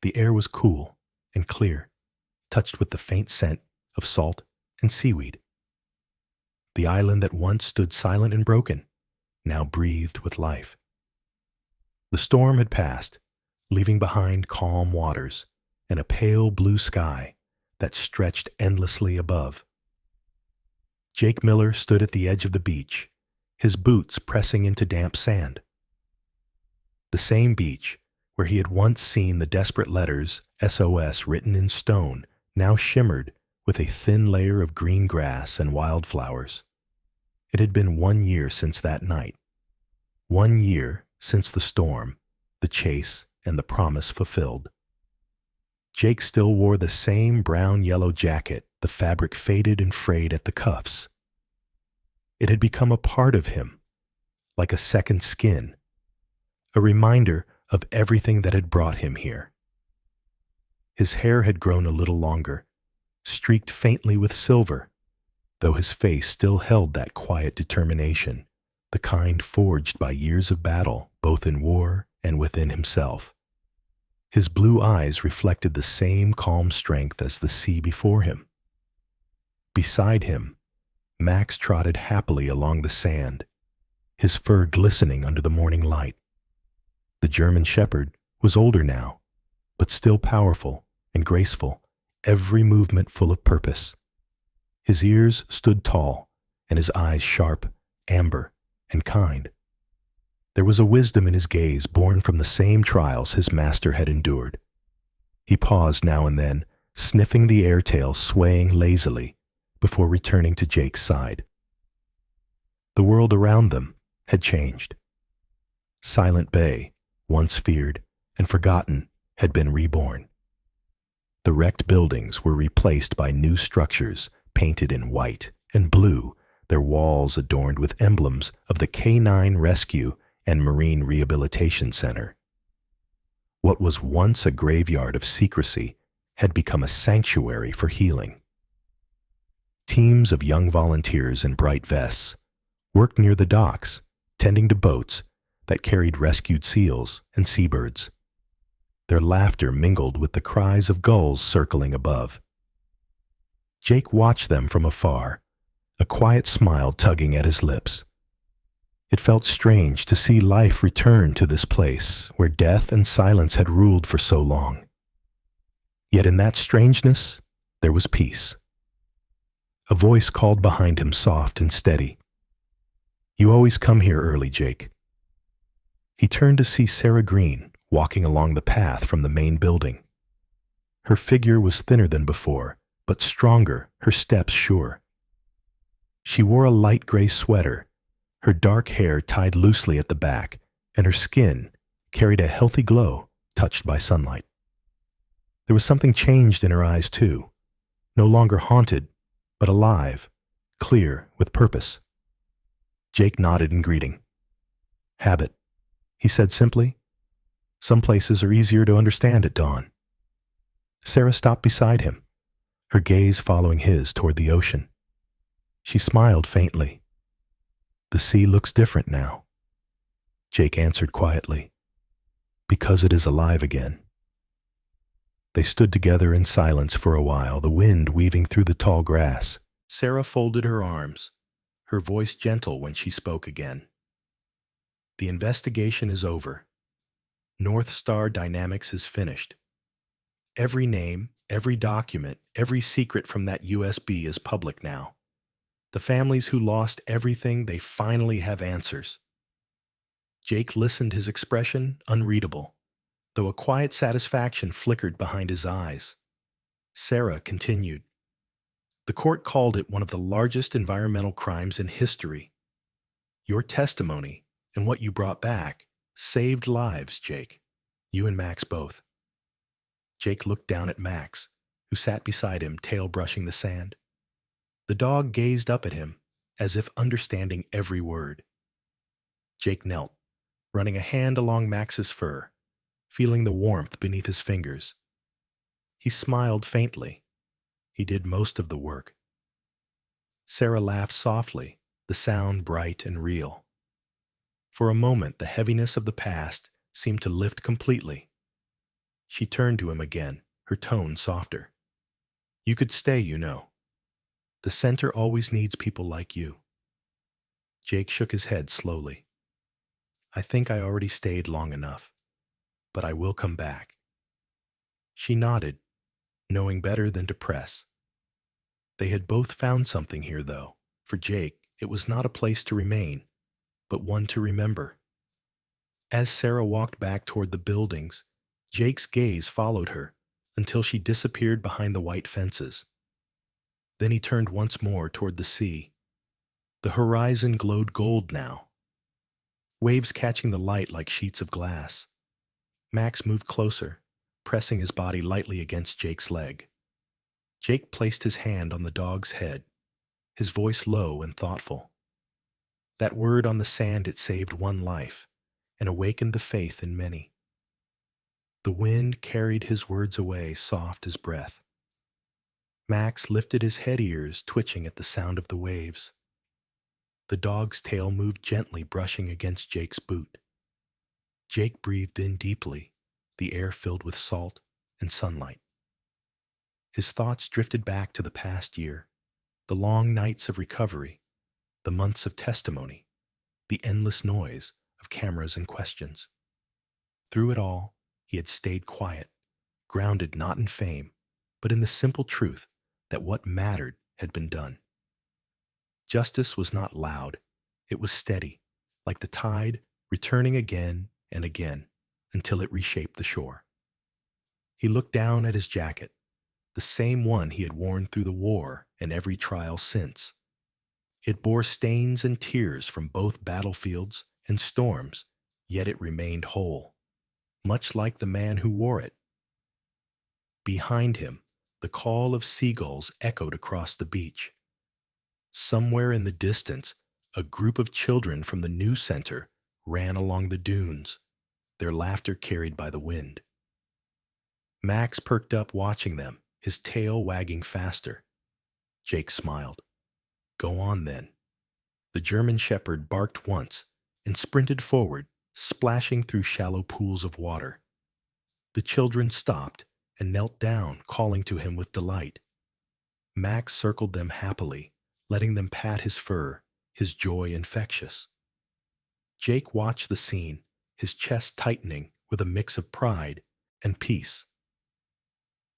The air was cool and clear, touched with the faint scent of salt and seaweed. The island that once stood silent and broken now breathed with life. The storm had passed, leaving behind calm waters and a pale blue sky that stretched endlessly above. Jake Miller stood at the edge of the beach, his boots pressing into damp sand. The same beach where he had once seen the desperate letters SOS written in stone now shimmered with a thin layer of green grass and wildflowers. It had been 1 year since that night. 1 year since the storm, the chase, and the promise fulfilled. Jake still wore the same brown-yellow jacket, the fabric faded and frayed at the cuffs. It had become a part of him, like a second skin, a reminder of everything that had brought him here. His hair had grown a little longer, streaked faintly with silver, though his face still held that quiet determination, the kind forged by years of battle, both in war and within himself. His blue eyes reflected the same calm strength as the sea before him. Beside him, Max trotted happily along the sand, his fur glistening under the morning light. The German shepherd was older now, but still powerful and graceful, every movement full of purpose. His ears stood tall, and his eyes sharp, amber, and kind. There was a wisdom in his gaze born from the same trials his master had endured. He paused now and then, sniffing the airtail swaying lazily, before returning to Jake's side. The world around them had changed. Silent Bay, once feared and forgotten, had been reborn. The wrecked buildings were replaced by new structures painted in white and blue, their walls adorned with emblems of the K-9 Rescue and Marine Rehabilitation Center. What was once a graveyard of secrecy had become a sanctuary for healing. Teams of young volunteers in bright vests worked near the docks, tending to boats that carried rescued seals and seabirds. Their laughter mingled with the cries of gulls circling above. Jake watched them from afar, a quiet smile tugging at his lips. It felt strange to see life return to this place where death and silence had ruled for so long. Yet in that strangeness, there was peace. A voice called behind him, soft and steady. "You always come here early, Jake." He turned to see Sarah Green walking along the path from the main building. Her figure was thinner than before, but stronger, her steps sure. She wore a light gray sweater, her dark hair tied loosely at the back, and her skin carried a healthy glow touched by sunlight. There was something changed in her eyes, too, no longer haunted, but alive, clear, with purpose. Jake nodded in greeting. "Habit," he said simply. "Some places are easier to understand at dawn." Sarah stopped beside him, her gaze following his toward the ocean. She smiled faintly. "The sea looks different now," Jake answered quietly. "Because it is alive again." They stood together in silence for a while, the wind weaving through the tall grass. Sarah folded her arms, her voice gentle when she spoke again. "The investigation is over. North Star Dynamics is finished. Every name, every document, every secret from that USB is public now. The families who lost everything, they finally have answers." Jake listened, his expression unreadable, though a quiet satisfaction flickered behind his eyes. Sarah continued. "The court called it one of the largest environmental crimes in history. Your testimony and what you brought back saved lives, Jake. You and Max both." Jake looked down at Max, who sat beside him, tail brushing the sand. The dog gazed up at him, as if understanding every word. Jake knelt, running a hand along Max's fur, feeling the warmth beneath his fingers. He smiled faintly. He did most of the work. Sarah laughed softly, the sound bright and real. For a moment, the heaviness of the past seemed to lift completely. She turned to him again, her tone softer. You could stay, you know. The center always needs people like you. Jake shook his head slowly. I think I already stayed long enough, but I will come back. She nodded, knowing better than to press. They had both found something here, though. For Jake, it was not a place to remain, but one to remember. As Sarah walked back toward the buildings, Jake's gaze followed her until she disappeared behind the white fences. Then he turned once more toward the sea. The horizon glowed gold now, waves catching the light like sheets of glass. Max moved closer, pressing his body lightly against Jake's leg. Jake placed his hand on the dog's head, his voice low and thoughtful. That word on the sand had saved one life and awakened the faith in many. The wind carried his words away, soft as breath. Max lifted his head ears, twitching at the sound of the waves. The dog's tail moved gently, brushing against Jake's boot. Jake breathed in deeply, the air filled with salt and sunlight. His thoughts drifted back to the past year, the long nights of recovery, the months of testimony, the endless noise of cameras and questions. Through it all, he had stayed quiet, grounded not in fame, but in the simple truth that what mattered had been done. Justice was not loud, it was steady, like the tide returning again and again until it reshaped the shore. He looked down at his jacket, the same one he had worn through the war and every trial since. It bore stains and tears from both battlefields and storms, yet it remained whole, much like the man who wore it. Behind him, the call of seagulls echoed across the beach. Somewhere in the distance, a group of children from the new center ran along the dunes, their laughter carried by the wind. Max perked up watching them, his tail wagging faster. Jake smiled. Go on then. The German shepherd barked once and sprinted forward, splashing through shallow pools of water. The children stopped and knelt down, calling to him with delight. Max circled them happily, letting them pat his fur, his joy infectious. Jake watched the scene, his chest tightening with a mix of pride and peace.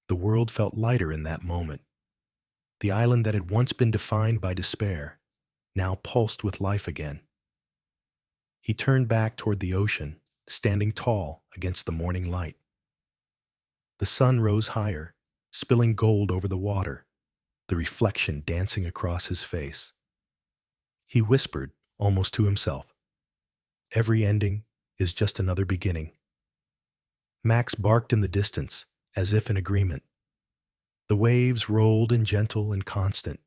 The world felt lighter in that moment. The island that had once been defined by despair now pulsed with life again. He turned back toward the ocean, standing tall against the morning light. The sun rose higher, spilling gold over the water, the reflection dancing across his face. He whispered, almost to himself, every ending is just another beginning. Max barked in the distance, as if in agreement. The waves rolled in gentle and constant.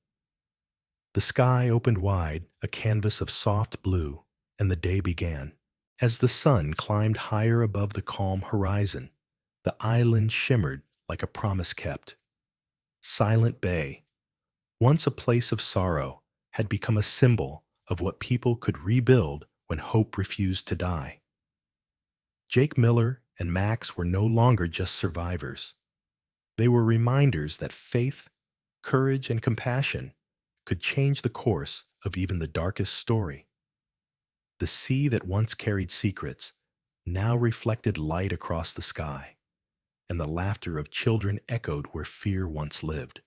The sky opened wide, a canvas of soft blue, and the day began. As the sun climbed higher above the calm horizon, the island shimmered like a promise kept. Silent Bay, once a place of sorrow, had become a symbol of what people could rebuild when hope refused to die. Jake Miller and Max were no longer just survivors. They were reminders that faith, courage, and compassion could change the course of even the darkest story. The sea that once carried secrets now reflected light across the sky, and the laughter of children echoed where fear once lived.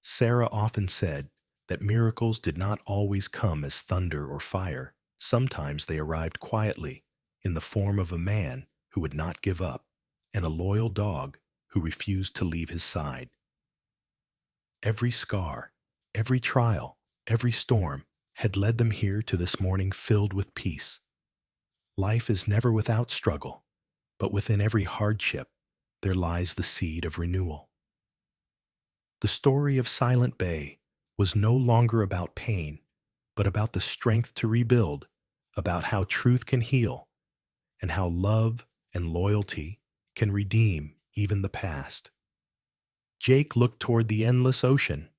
Sarah often said that miracles did not always come as thunder or fire. Sometimes they arrived quietly, in the form of a man who would not give up, and a loyal dog who refused to leave his side. Every scar, every trial, every storm had led them here to this morning filled with peace. Life is never without struggle, but within every hardship there lies the seed of renewal. The story of Silent Bay was no longer about pain, but about the strength to rebuild, about how truth can heal, and how love and loyalty can redeem even the past. Jake looked toward the endless ocean,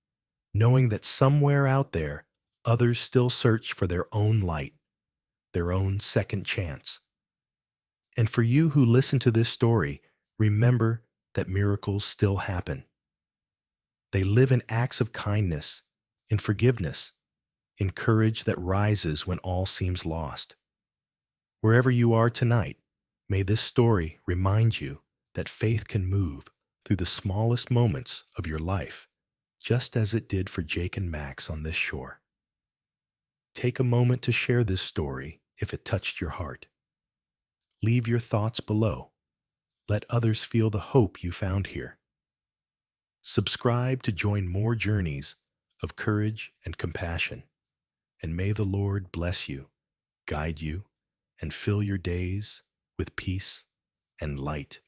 knowing that somewhere out there others still search for their own light, their own second chance. And for you who listen to this story, Remember that miracles still happen. They live in acts of kindness, in forgiveness, in courage that rises when all seems lost. Wherever you are tonight, may this story remind you that faith can move through the smallest moments of your life, just as it did for Jake and Max on this shore. Take a moment to share this story if it touched your heart. Leave your thoughts below. Let others feel the hope you found here. Subscribe to join more journeys of courage and compassion. And may the Lord bless you, guide you, and fill your days with peace and light.